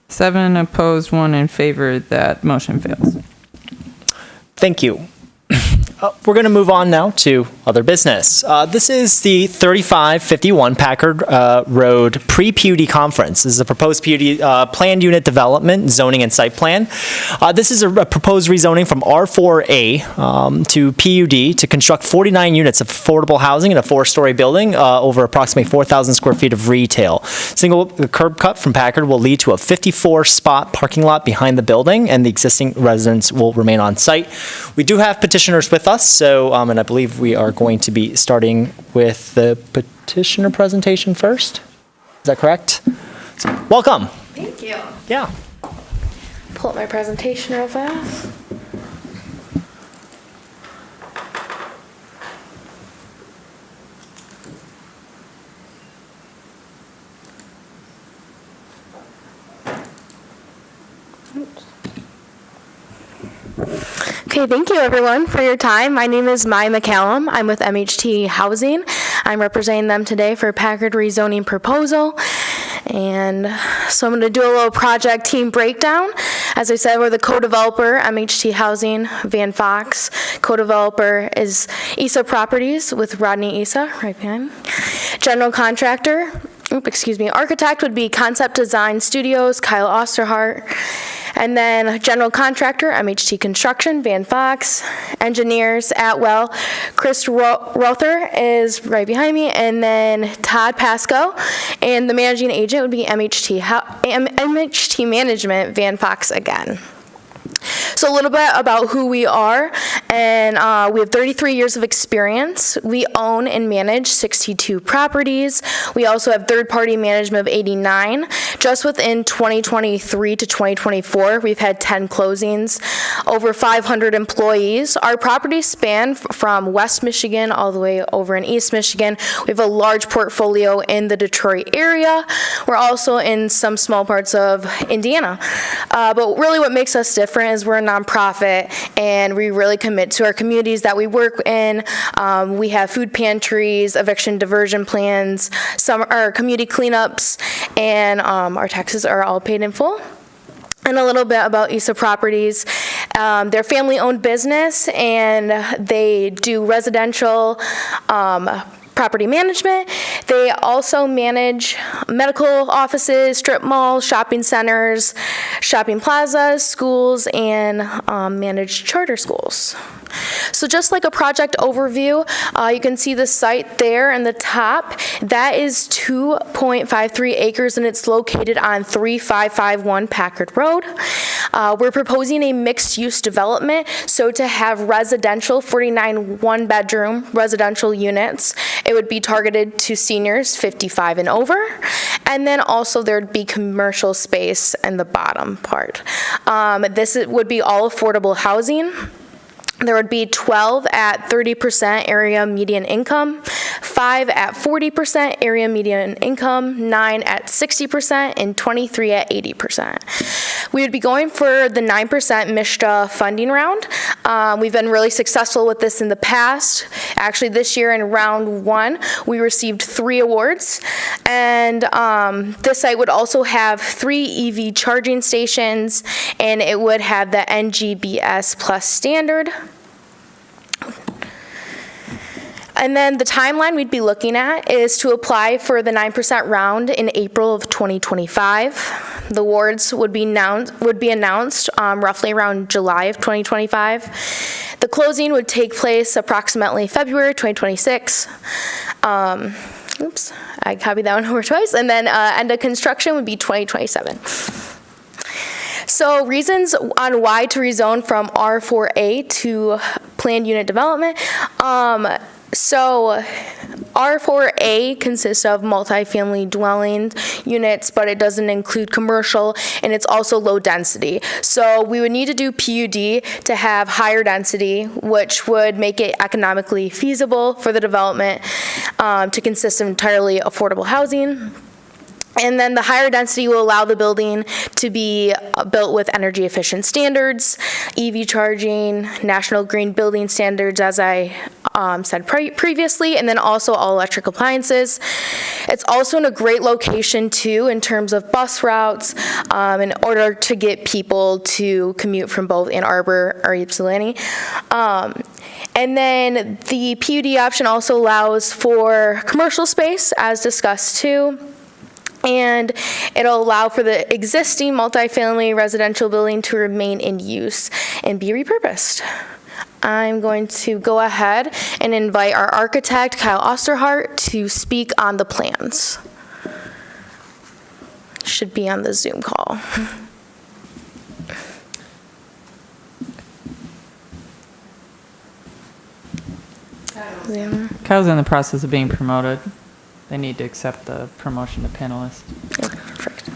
7 opposed, 1 in favor. That motion fails. Thank you. We're going to move on now to other business. This is the 3551 Packard Road pre-PUD conference. This is a proposed PUD planned unit development, zoning and site plan. This is a proposed rezoning from R4A to PUD to construct 49 units of affordable housing in a 4-story building over approximately 4,000 square feet of retail. Single curb cut from Packard will lead to a 54-spot parking lot behind the building, and the existing residents will remain on site. We do have petitioners with us, so and I believe we are going to be starting with the petitioner presentation first. Is that correct? So, welcome. Thank you. Yeah. Pull up my presentation real fast. Okay, thank you everyone for your time. My name is Maya McCallum. I'm with MHT Housing. I'm representing them today for Packard rezoning proposal. And so I'm going to do a little project team breakdown. As I said, we're the co-developer, MHT Housing, Van Fox. Co-developer is Issa Properties with Rodney Issa, right behind. General contractor, architect would be Concept Design Studios, Kyle Osterhart. And then general contractor, MHT Construction, Van Fox. Engineers, Atwell. Chris Rother is right behind me. And then Todd Pasco. And the managing agent would be MHT Management, Van Fox again. So a little bit about who we are, and we have 33 years of experience. We own and manage 62 properties. We also have third-party management of 89. Just within 2023 to 2024, we've had 10 closings, over 500 employees. Our properties span from West Michigan all the way over in East Michigan. We have a large portfolio in the Detroit area. We're also in some small parts of Indiana. But really what makes us different is we're a nonprofit, and we really commit to our communities that we work in. We have food pantries, eviction diversion plans, some are community cleanups, and our taxes are all paid in full. And a little bit about Issa Properties. They're a family-owned business, and they do residential property management. They also manage medical offices, strip malls, shopping centers, shopping plazas, schools, and manage charter schools. So just like a project overview, you can see the site there in the top. That is 2.53 acres, and it's located on 3551 Packard Road. We're proposing a mixed-use development, so to have residential, 49 one-bedroom residential units. It would be targeted to seniors 55 and over, and then also there'd be commercial space in the bottom part. This would be all affordable housing. There would be 12 at 30% area median income, 5 at 40% area median income, 9 at 60%, and 23 at 80%. We would be going for the 9% MSHDA funding round. We've been really successful with this in the past. Actually, this year in round 1, we received 3 awards. And this site would also have 3 EV charging stations, and it would have the NGBS Plus standard. And then the timeline we'd be looking at is to apply for the 9% round in April of 2025. The awards would be announced roughly around July of 2025. The closing would take place approximately February 2026. Oops, I copied that one over twice. And then end of construction would be 2027. So reasons on why to rezone from R4A to planned unit development. So R4A consists of multifamily dwelling units, but it doesn't include commercial, and it's also low density. So we would need to do PUD to have higher density, which would make it economically feasible for the development to consist of entirely affordable housing. And then the higher density will allow the building to be built with energy efficient standards, EV charging, National Green Building Standards, as I said previously, and then also all electric appliances. It's also in a great location too in terms of bus routes in order to get people to commute from both Ann Arbor or Ypsilanti. And then the PUD option also allows for commercial space, as discussed too. And it'll allow for the existing multifamily residential building to remain in use and be repurposed. I'm going to go ahead and invite our architect, Kyle Osterhart, to speak on the plans. Should be on the Zoom call. Kyle's in the process of being promoted. They need to accept the promotion to panelist. Yeah, perfect.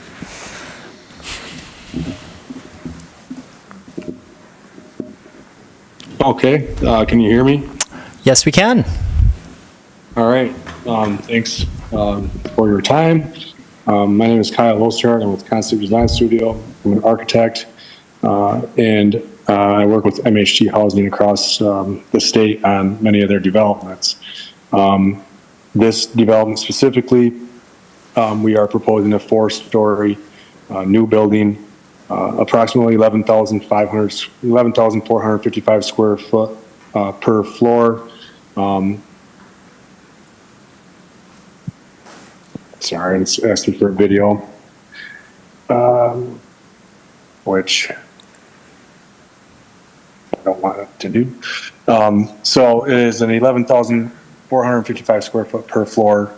Okay, can you hear me? Yes, we can. All right, thanks for your time. My name is Kyle Osterhart. I'm with Concept Design Studio. I'm an architect, and I work with MHT Housing across the state on many of their developments. This development specifically, we are proposing a 4-story new building, approximately 11,455 square foot per floor. Sorry, it's asking for a video, which I don't want it to do. So it is an 11,455 square foot per floor,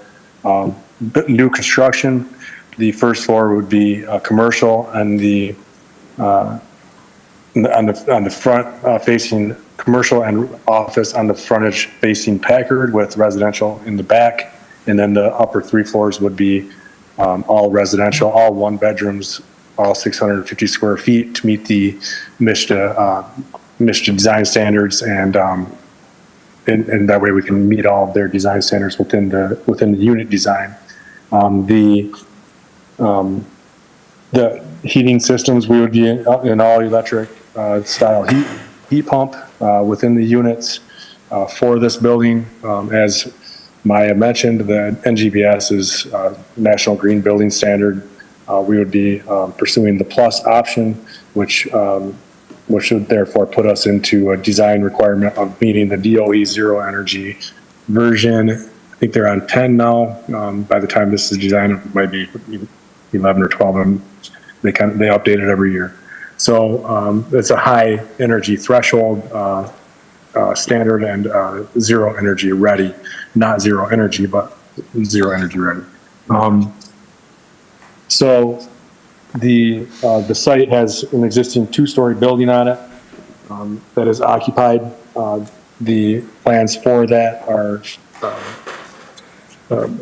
new construction. The first floor would be commercial, and on the front facing commercial and office on the frontage facing Packard, with residential in the back, and then the upper 3 floors would be all residential, all 1 bedrooms, all 650 square feet to meet the MSHDA design standards, and that way we can meet all of their design standards within the unit design. The heating systems, we would be in all electric style heat pump within the units for this building. As Maya mentioned, the NGBS is National Green Building Standard. We would be pursuing the plus option, which would therefore put us into a design requirement of meeting the DOE zero energy version. I think they're on 10 now. By the time this is designed, it might be 11 or 12 of them. They update it every year. So it's a high energy threshold standard and zero energy ready, not zero energy, but zero energy ready. So the site has an existing 2-story building on it that is occupied. The plans for that are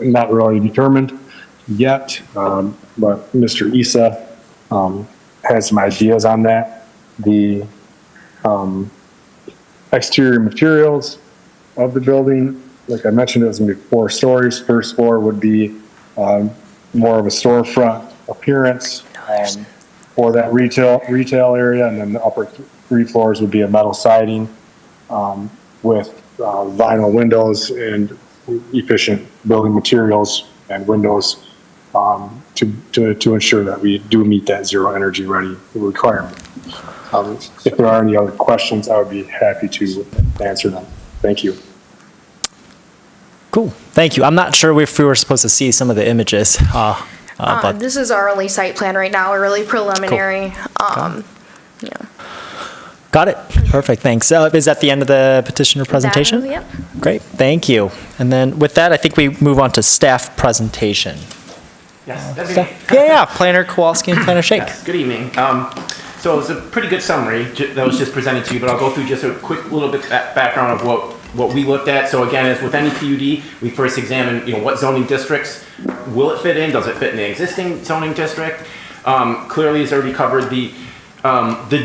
not really determined yet, but Mr. Issa has some ideas on that. The exterior materials of the building, like I mentioned, it was going to be 4 stories. First floor would be more of a storefront appearance for that retail area, and then the upper 3 floors would be a metal siding with vinyl windows and efficient building materials and windows to ensure that we do meet that zero energy ready requirement. If there are any other questions, I would be happy to answer them. Thank you. Cool. Thank you. I'm not sure if we were supposed to see some of the images, but This is our only site plan right now. We're really preliminary. Yeah. got it. Perfect. Thanks. Is that the end of the petitioner presentation? Yep. Great. Thank you. And then with that, I think we move on to staff presentation. Yes, that's me. Yeah. Planner Kowalski and Planner Shake. Yes, good evening. So it was a pretty good summary that was just presented to you, but I'll go through just a quick little bit background of what we looked at. So again, as with any PUD, we first examine, what zoning districts will it fit in? Does it fit in the existing zoning district? Clearly, it's already covered the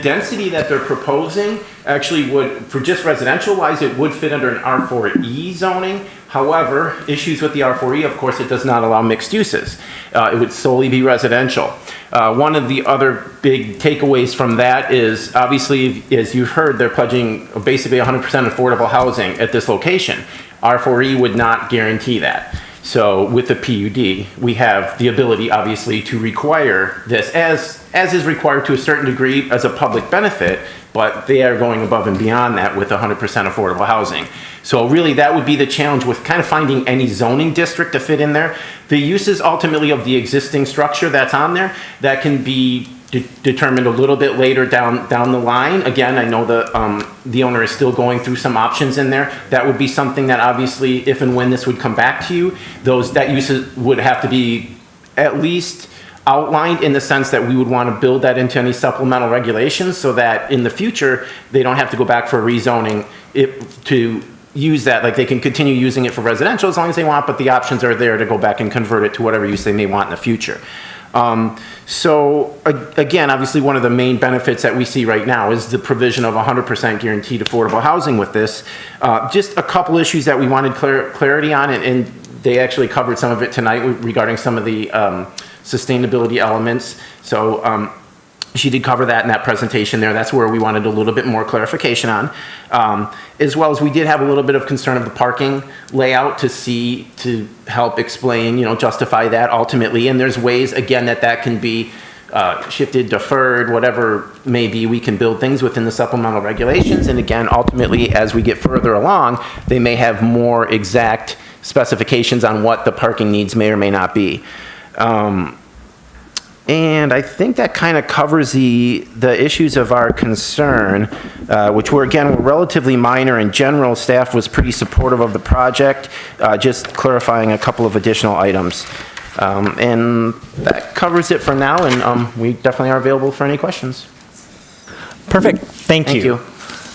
density that they're proposing actually would, for just residential wise, it would fit under an R4E zoning. However, issues with the R4E, of course, it does not allow mixed uses. It would solely be residential. One of the other big takeaways from that is, obviously, as you've heard, they're pledging basically 100% affordable housing at this location. R4E would not guarantee that. So with the PUD, we have the ability, obviously, to require this as is required to a certain degree as a public benefit, but they are going above and beyond that with 100% affordable housing. So really, that would be the challenge with kind of finding any zoning district to fit in there. The uses ultimately of the existing structure that's on there, that can be determined a little bit later down the line. Again, I know the owner is still going through some options in there. That would be something that obviously, if and when this would come back to you, that uses would have to be at least outlined in the sense that we would want to build that into any supplemental regulations so that in the future, they don't have to go back for rezoning to use that. Like, they can continue using it for residential as long as they want, but the options are there to go back and convert it to whatever use they may want in the future. So again, obviously one of the main benefits that we see right now is the provision of 100% guaranteed affordable housing with this. Just a couple issues that we wanted clarity on, and they actually covered some of it tonight regarding some of the sustainability elements. So she did cover that in that presentation there. That's where we wanted a little bit more clarification on. As well as we did have a little bit of concern of the parking layout to help explain, justify that ultimately. And there's ways, again, that can be shifted, deferred, whatever may be. We can build things within the supplemental regulations. And again, ultimately, as we get further along, they may have more exact specifications on what the parking needs may or may not be. And I think that kind of covers the issues of our concern, which were relatively minor. In general, staff was pretty supportive of the project, just clarifying a couple of additional items. And that covers it for now, and we definitely are available for any questions. Perfect. Thank you. Thank you.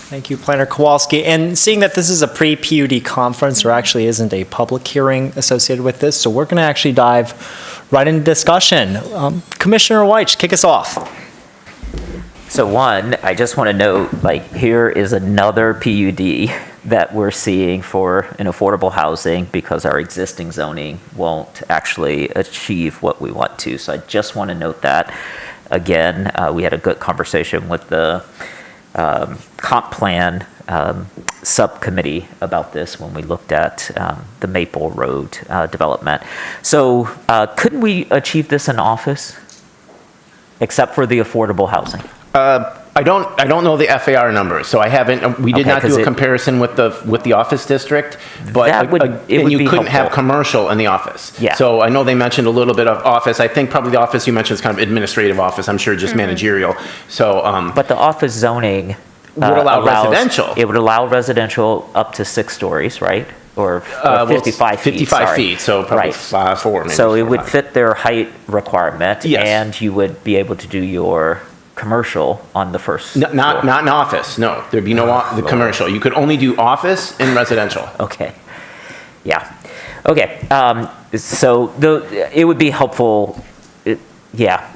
Thank you, Planner Kowalski. And seeing that this is a pre-PUD conference, there actually isn't a public hearing associated with this, so we're going to actually dive right into discussion. Commissioner White, kick us off. So one, I just want to note, here is another PUD that we're seeing for an affordable housing because our existing zoning won't actually achieve what we want to. So I just want to note that. Again, we had a good conversation with the comp plan subcommittee about this when we looked at the Maple Road development. So couldn't we achieve this in office, except for the affordable housing? I don't know the FAR numbers, so I haven't. We did not do a comparison with the office district, but you couldn't have commercial in the office. Yeah. So I know they mentioned a little bit of office. I think probably the office you mentioned is kind of administrative office. I'm sure just managerial. So, but the office zoning Would allow residential. It would allow residential up to 6 stories, right? Or 55 feet. 55 sorry. feet, so probably Right. 4 maybe. So it would 4.5. fit their height requirement, Yes. and you would be able to do your commercial on the first Not floor. not an office, no. There'd be no the commercial. You could only do office and residential. Okay. Yeah. Okay. So it would be helpful.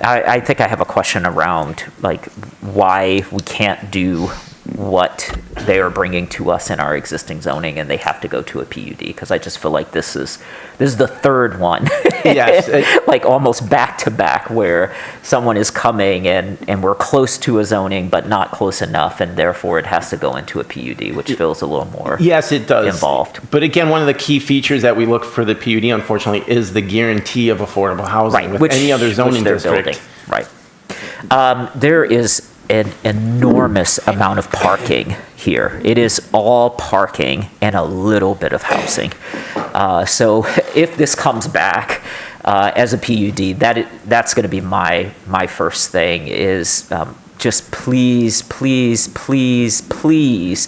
I think I have a question around like why we can't do what they are bringing to us in our existing zoning, and they have to go to a PUD, because I just feel like this is the third one. Yes. Like almost back to back, where someone is coming and we're close to a zoning but not close enough, and therefore it has to go into a PUD, which feels a little more Yes, it does. involved. But again, one of the key features that we look for the PUD, unfortunately, is the guarantee of affordable housing. With any other zoning they're district. building. Right. There is an enormous amount of parking here. It is all parking and a little bit of housing. So if this comes back as a PUD, that's going to be my first thing is just please, please, please, please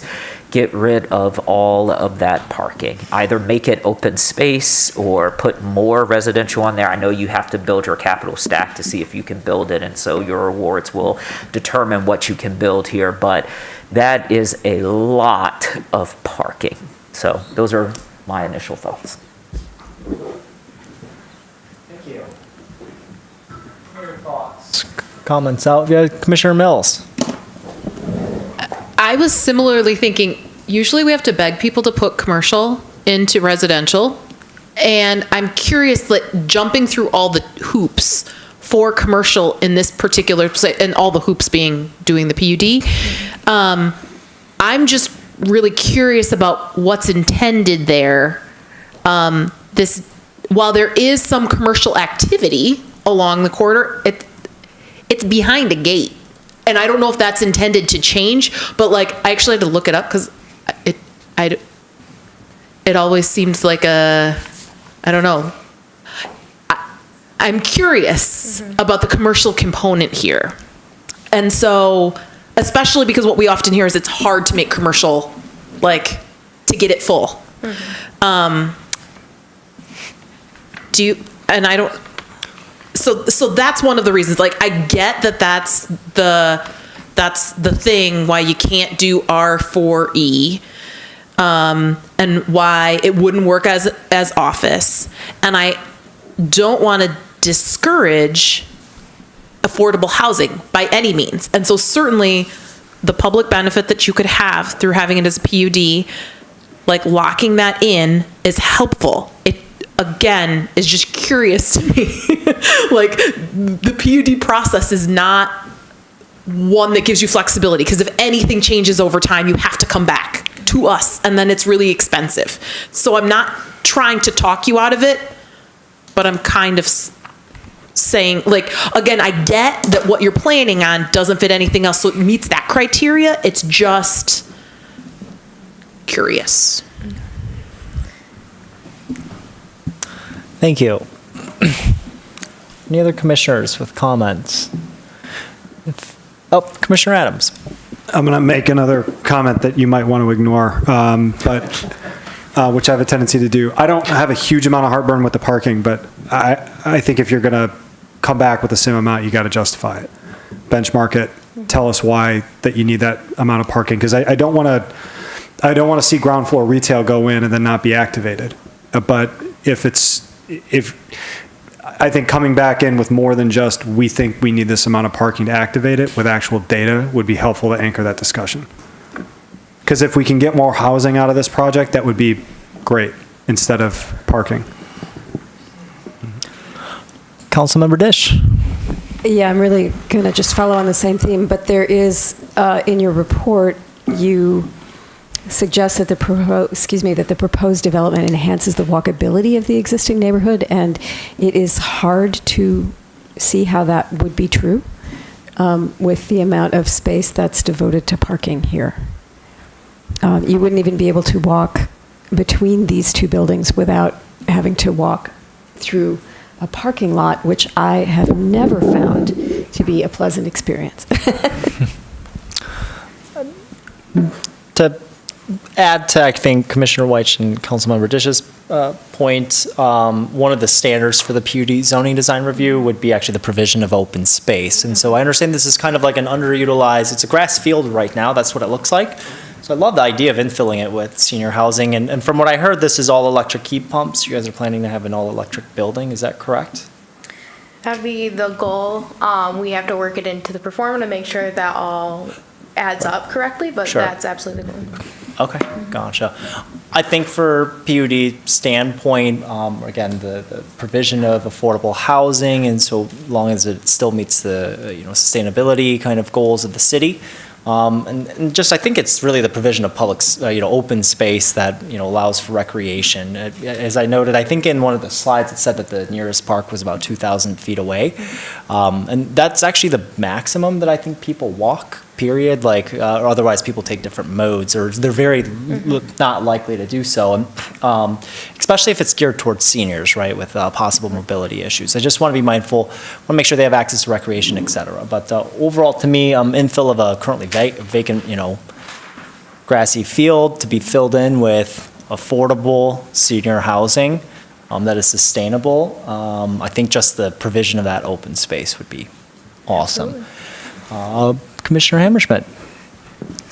get rid of all of that parking. Either make it open space or put more residential on there. I know you have to build your capital stack to see if you can build it, and so your awards will determine what you can build here, but that is a lot of parking. So those are my initial thoughts. Thank you. What are your thoughts? Comments out via Commissioner Mills. I was similarly thinking, usually we have to beg people to put commercial into residential. And I'm curious that jumping through all the hoops for commercial in this particular, and all the hoops being doing the PUD, I'm just really curious about what's intended there. While there is some commercial activity along the corridor, it's behind a gate. And I don't know if that's intended to change, but like I actually had to look it up because it always seems like I don't know. I'm curious about the commercial component here. And so, especially because what we often hear is it's hard to make commercial, like, to get it full. So that's one of the reasons. Like, I get that that's the thing why you can't do R4E, and why it wouldn't work as office. And I don't want to discourage affordable housing by any means. And so certainly the public benefit that you could have through having it as a PUD, like locking that in, is helpful. It, again, is just curious to me. Like, the PUD process is not one that gives you flexibility, because if anything changes over time, you have to come back to us, and then it's really expensive. So I'm not trying to talk you out of it, but I'm kind of saying, like, again, I get that what you're planning on doesn't fit anything else, so it meets that criteria. It's just curious. Thank you. Any other commissioners with comments? Commissioner Adams. I'm going to make another comment that you might want to ignore, which I have a tendency to do. I don't have a huge amount of heartburn with the parking, but I think if you're going to come back with the same amount, you got to justify it. Benchmark it. Tell us why that you need that amount of parking, because I don't want to see ground floor retail go in and then not be activated. But I think coming back in with more than just, we think we need this amount of parking to activate it, with actual data, would be helpful to anchor that discussion. Because if we can get more housing out of this project, that would be great, instead of parking. Councilmember Dish. Yeah, I'm really going to just follow on the same theme, but there is, in your report, you suggest that the proposed development enhances the walkability of the existing neighborhood, and it is hard to see how that would be true with the amount of space that's devoted to parking here. You wouldn't even be able to walk between these two buildings without having to walk through a parking lot, which I have never found to be a pleasant experience. add to, I think, Commissioner Weich and Councilmember Dish's point, one of the standards for the PUD zoning design review would be actually the provision of open space. And so I understand this is kind of like an underutilized, it's a grass field right now, that's what it looks like. So I love the idea of infilling it with senior housing. And from what I heard, this is all electric heat pumps. You guys are planning to have an all-electric building, is that correct? That'd be the goal. We have to work it into the performa to make sure that all adds up correctly, but Sure. that's absolutely the goal. Okay, gotcha. I think for PUD standpoint, again, the provision of affordable housing, and so long as it still meets the, sustainability kind of goals of the city. And just, I think it's really the provision of public, open space that, allows for recreation. As I noted, I think in one of the slides, it said that the nearest park was about 2,000 feet away. And that's actually the maximum that I think people walk, period. Or otherwise people take different modes, or they're very not likely to do so. And especially if it's geared towards seniors, right, with possible mobility issues. I just want to be mindful, want to make sure they have access to recreation, et cetera. But overall, to me, infill of a currently vacant, grassy field to be filled in with affordable senior housing that is sustainable. I think just the provision of that open space would be awesome. Commissioner Hammerschmidt.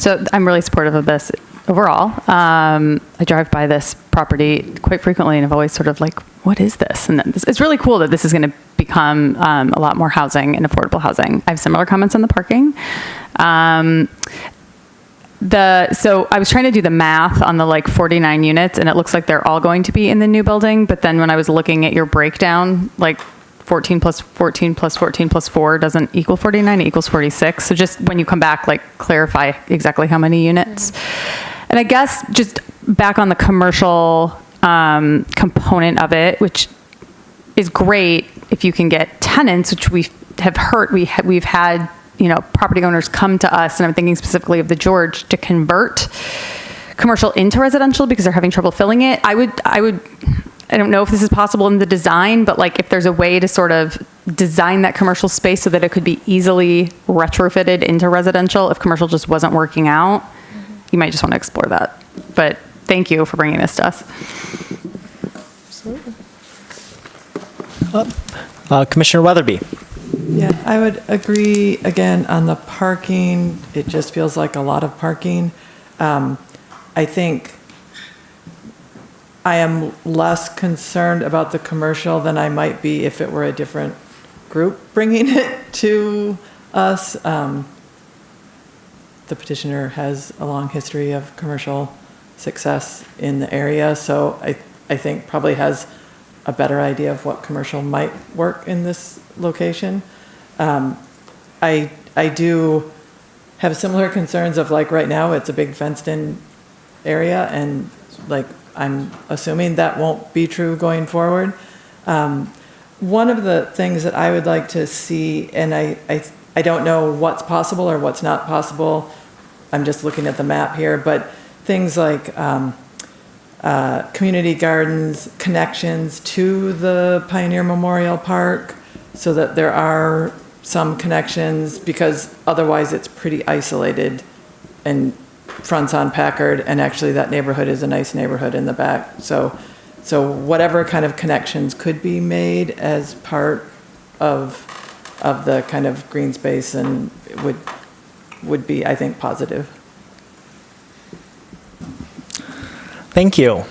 So I'm really supportive of this overall. I drive by this property quite frequently, and I've always sort of like, what is this? And it's really cool that this is going to become a lot more housing and affordable housing. I have similar comments on the parking. So I was trying to do the math on the 49 units, and it looks like they're all going to be in the new building. But then when I was looking at your breakdown, 14 plus 14 plus 14 plus 4 doesn't equal 49, it equals 46. So just when you come back, clarify exactly how many units. And I guess just back on the commercial component of it, which is great if you can get tenants, which we have heard, we've had, property owners come to us, and I'm thinking specifically of the George, to convert commercial into residential because they're having trouble filling it. I don't know if this is possible in the design, but if there's a way to sort of design that commercial space so that it could be easily retrofitted into residential if commercial just wasn't working out, you might just want to explore that. But thank you for bringing this to us. Absolutely. Commissioner Weatherby. Yeah, I would agree again on the parking. It just feels like a lot of parking. I think I am less concerned about the commercial than I might be if it were a different group bringing it to us. The petitioner has a long history of commercial success in the area, so I think probably has a better idea of what commercial might work in this location. I do have similar concerns of right now it's a big fenced-in area, and I'm assuming that won't be true going forward. One of the things that I would like to see, and I don't know what's possible or what's not possible, I'm just looking at the map here, but things like community gardens, connections to the Pioneer Memorial Park, so that there are some connections, because otherwise it's pretty isolated and fronts on Packard, and actually that neighborhood is a nice neighborhood in the back. So whatever kind of connections could be made as part of the kind of green space and would be, I think, positive. Thank you.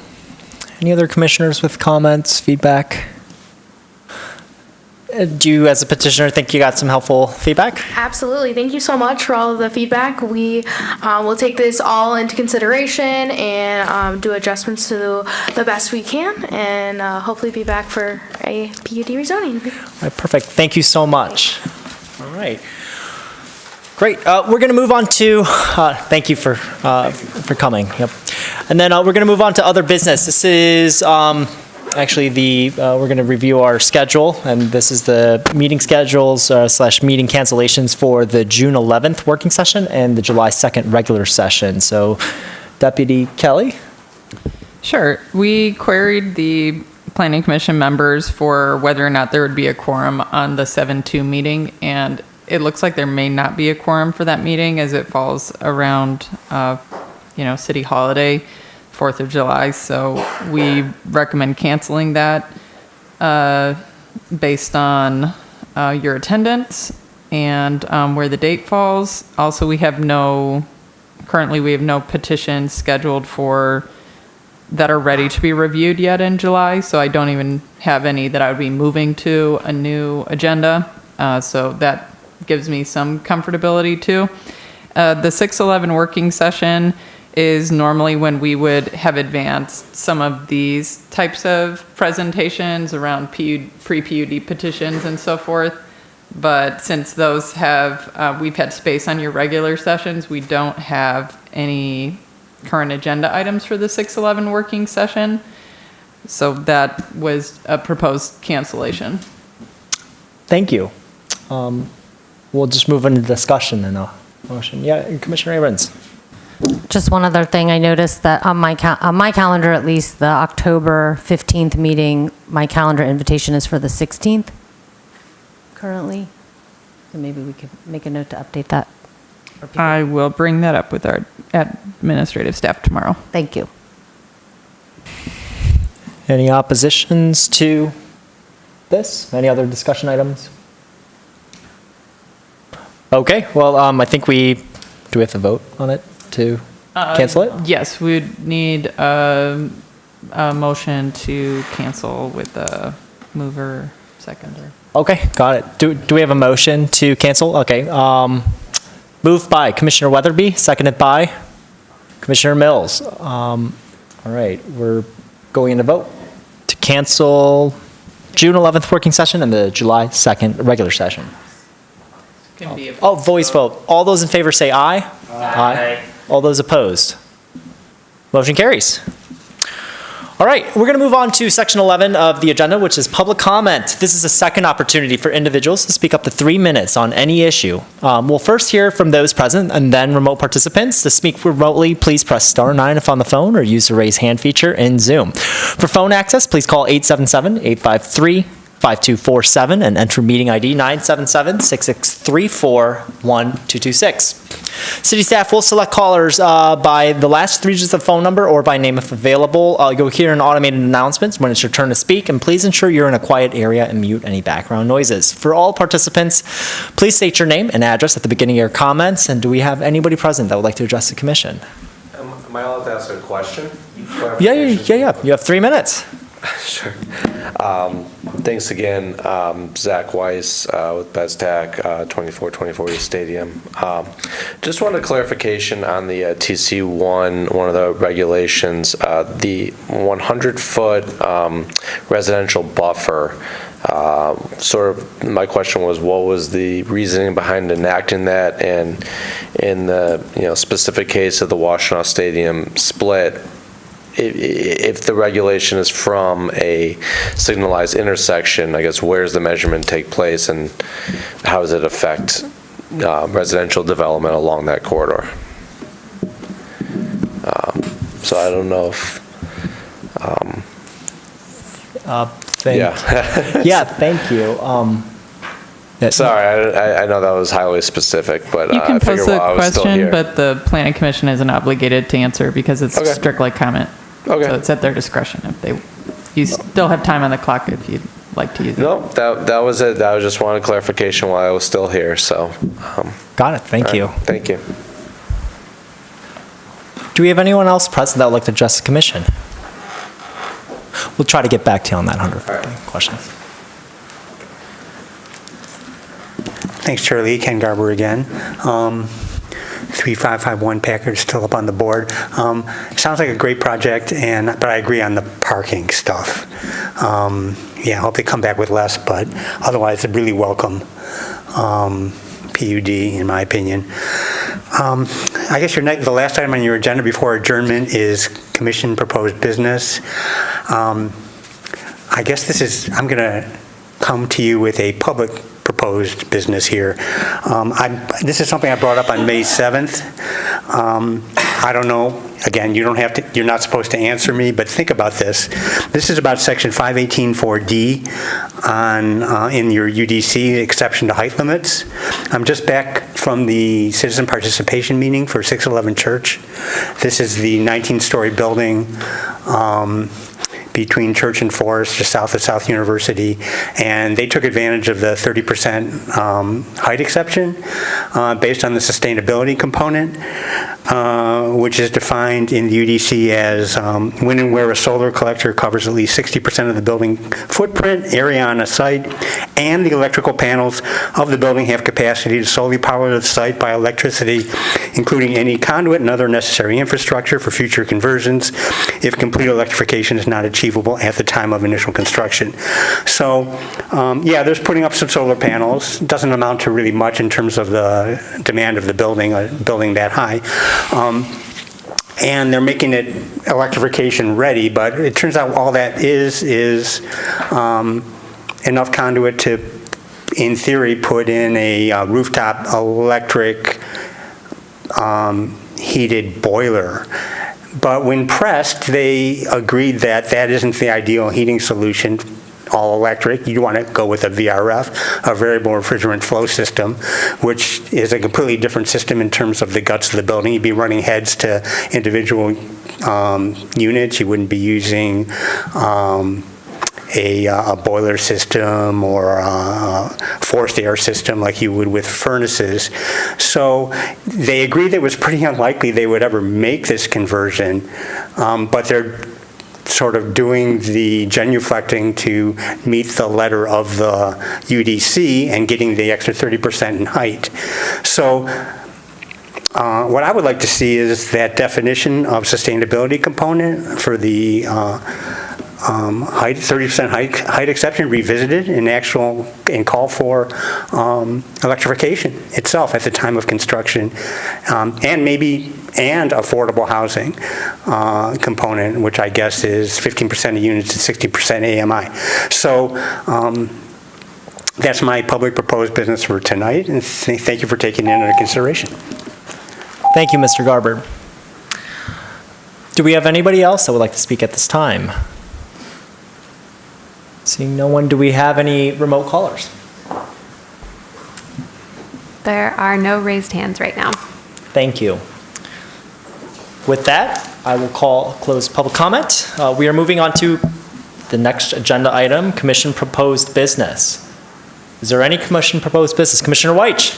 Any other commissioners with comments, feedback? Do you, as a petitioner, think you got some helpful feedback? Absolutely. Thank you so much for all of the feedback. We will take this all into consideration and do adjustments to the best we can, and hopefully be back for a PUD rezoning. All right, perfect. Thank you so much. All right. Great. We're going to move on to, thank you for coming. Yep. And then we're going to move on to other business. This is actually we're going to review our schedule, and this is the meeting schedules / meeting cancellations for the June 11th working session and the July 2nd regular session. So Deputy Kelly? Sure. We queried the Planning Commission members for whether or not there would be a quorum on the 7/2 meeting, and it looks like there may not be a quorum for that meeting as it falls around city holiday, 4th of July. So we recommend canceling that based on your attendance and where the date falls. Also, currently we have no petitions scheduled that are ready to be reviewed yet in July. So I don't even have any that I would be moving to a new agenda. So that gives me some comfortability too. The 6/11 working session is normally when we would have advanced some of these types of presentations around pre-PUD petitions and so forth. But since those we've had space on your regular sessions, we don't have any current agenda items for the 6/11 working session. So that was a proposed cancellation. Thank you. We'll just move into discussion and a motion. Yeah, Commissioner Abrams. Just one other thing, I noticed that on my calendar, at least, the October 15th meeting, my calendar invitation is for the 16th currently. So maybe we could make a note to update that. I will bring that up with our administrative staff tomorrow. Thank you. Any oppositions to this? Any other discussion items? Okay, well, I think do we have to vote on it to cancel it? Yes, we would need a motion to cancel with the mover, seconder. Okay, got it. Do we have a motion to cancel? Okay. Moved by Commissioner Weatherby, seconded by Commissioner Mills. All right, we're going to vote to cancel June 11th working session and the July 2nd regular session. Voice vote. All those in favor say aye. Aye. All those opposed? Motion carries. All right, we're going to move on to section 11 of the agenda, which is public comment. This is a second opportunity for individuals to speak up to 3 minutes on any issue. We'll first hear from those present and then remote participants. To speak remotely, please press star 9 if on the phone or use the raise hand feature in Zoom. For phone access, please call 877-853-5247 and enter meeting ID 977-6634-1226. City staff will select callers by the last 3 digits of phone number or by name if available. You'll hear an automated announcement when it's your turn to speak, and please ensure you're in a quiet area and mute any background noises. For all participants, please state your name and address at the beginning of your comments. And do we have anybody present that would like to address the commission? Am I allowed to ask a question? Yeah. You have 3 minutes. Sure. Thanks again, Zach Weiss with BESTAC, 2424 East Stadium. Just wanted a clarification on the TC1, one of the regulations, the 100-foot residential buffer. Sort of my question was, what was the reasoning behind enacting that? And in the specific case of the Washtenaw Stadium split, if the regulation is from a signalized intersection, I guess where's the measurement take place and how does it affect residential development along that corridor? So I don't know if... Thank you. Sorry, I know that was highly specific, but you can I figured pose while I a was still question, here. but the planning commission isn't obligated to answer because it's strictly comment. Okay. So it's at their discretion you still have time on the clock if you'd like to use it. No, that was it. I just wanted clarification while I was still here, so. Got it, thank you. Thank you. Do we have anyone else present that would like to address the commission? We'll try to get back to you on that 100 questions. Thanks, Charlie. Ken Garber again. 3551 Packard still up on the board. Sounds like a great project, but I agree on the parking stuff. I hope they come back with less, but otherwise, a really welcome PUD, in my opinion. I guess the last item on your agenda before adjournment is commission proposed business. I guess I'm going to come to you with a public proposed business here. This is something I brought up on May 7th. I don't know, again, you don't have to, you're not supposed to answer me, but think about this. This is about section 518.4D in your UDC, exception to height limits. I'm just back from the citizen participation meeting for 611 Church. This is the 19-story building between Church and Forest, just south of South University, and they took advantage of the 30% height exception based on the sustainability component, which is defined in the UDC as when and where a solar collector covers at least 60% of the building footprint area on a site, and the electrical panels of the building have capacity to solely power the site by electricity, including any conduit and other necessary infrastructure for future conversions, if complete electrification is not achievable at the time of initial construction. So, yeah, there's putting up some solar panels. It doesn't amount to really much in terms of the demand of the building, a building that high. And they're making it electrification ready, but it turns out all that is enough conduit to, in theory, put in a rooftop electric heated boiler. But when pressed, they agreed that that isn't the ideal heating solution, all electric. You want to go with a VRF, a variable refrigerant flow system, which is a completely different system in terms of the guts of the building. You'd be running heads to individual units. You wouldn't be using a boiler system or a forced air system like you would with furnaces. So they agreed that it was pretty unlikely they would ever make this conversion, but they're sort of doing the genuflecting to meet the letter of the UDC and getting the extra 30% in height. So what I would like to see is that definition of sustainability component for the 30% height exception revisited and call for electrification itself at the time of construction, and affordable housing component, which I guess is 15% of units and 60% AMI. So that's my public proposed business for tonight, and thank you for taking it into consideration. Thank you, Mr. Garber. Do we have anybody else that would like to speak at this time? Seeing no one, do we have any remote callers? There are no raised hands right now. Thank you. With that, I will close public comment. We are moving on to the next agenda item, Commission Proposed Business. Is there any Commission Proposed Business? Commissioner Weich.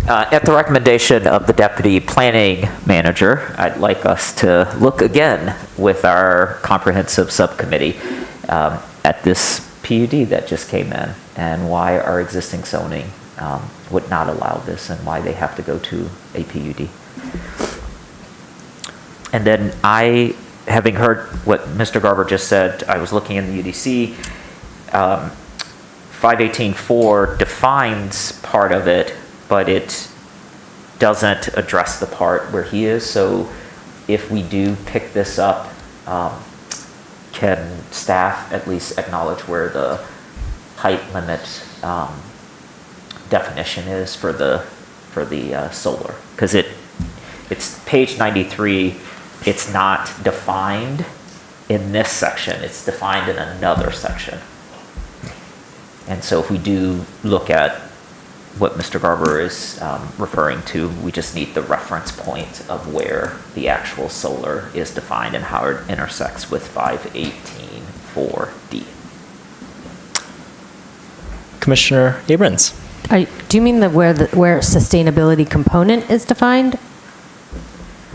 At the recommendation of the Deputy Planning Manager, I'd like us to look again with our comprehensive subcommittee at this PUD that just came in and why our existing zoning would not allow this and why they have to go to a PUD. And then having heard what Mr. Garber just said, I was looking in the UDC. 518.4 defines part of it, but it doesn't address the part where he is. So if we do pick this up, can staff at least acknowledge where the height limit definition is for the solar? Because it's page 93. It's not defined in this section. It's defined in another section. And so if we do look at what Mr. Garber is referring to, we just need the reference point of where the actual solar is defined and how it intersects with 518.4D. Commissioner Abrams. Do you mean where sustainability component is defined?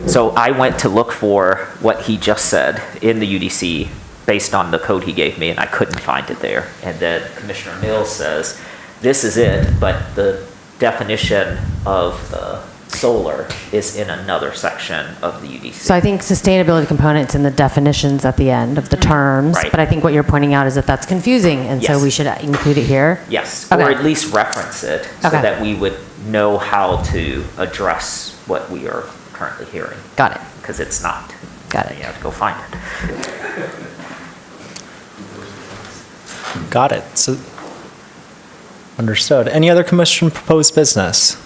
So I went to look for what he just said in the UDC based on the code he gave me, and I couldn't find it there. And then Commissioner Mills says, this is it, but the definition of the solar is in another section of the UDC. So I think sustainability component's in the definitions at the end of the terms, Right. but I think what you're pointing out is that that's confusing, and so Yes. we should include it here? Yes, Okay. or at least reference it so Okay. that we would know how to address what we are currently hearing. Got it. Because it's not. Got it. You have to go find it. Got it. So, understood. Any other Commission Proposed Business?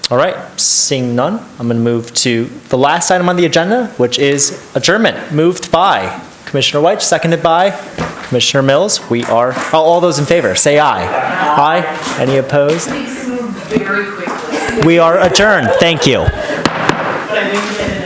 All right, seeing none, I'm going to move to the last item on the agenda, which is adjournment. Moved by Commissioner White, seconded by Commissioner Mills. We are, all those in favor, say aye. Aye. Any opposed? Please move very quickly. We are adjourned. Thank you. But I didn't get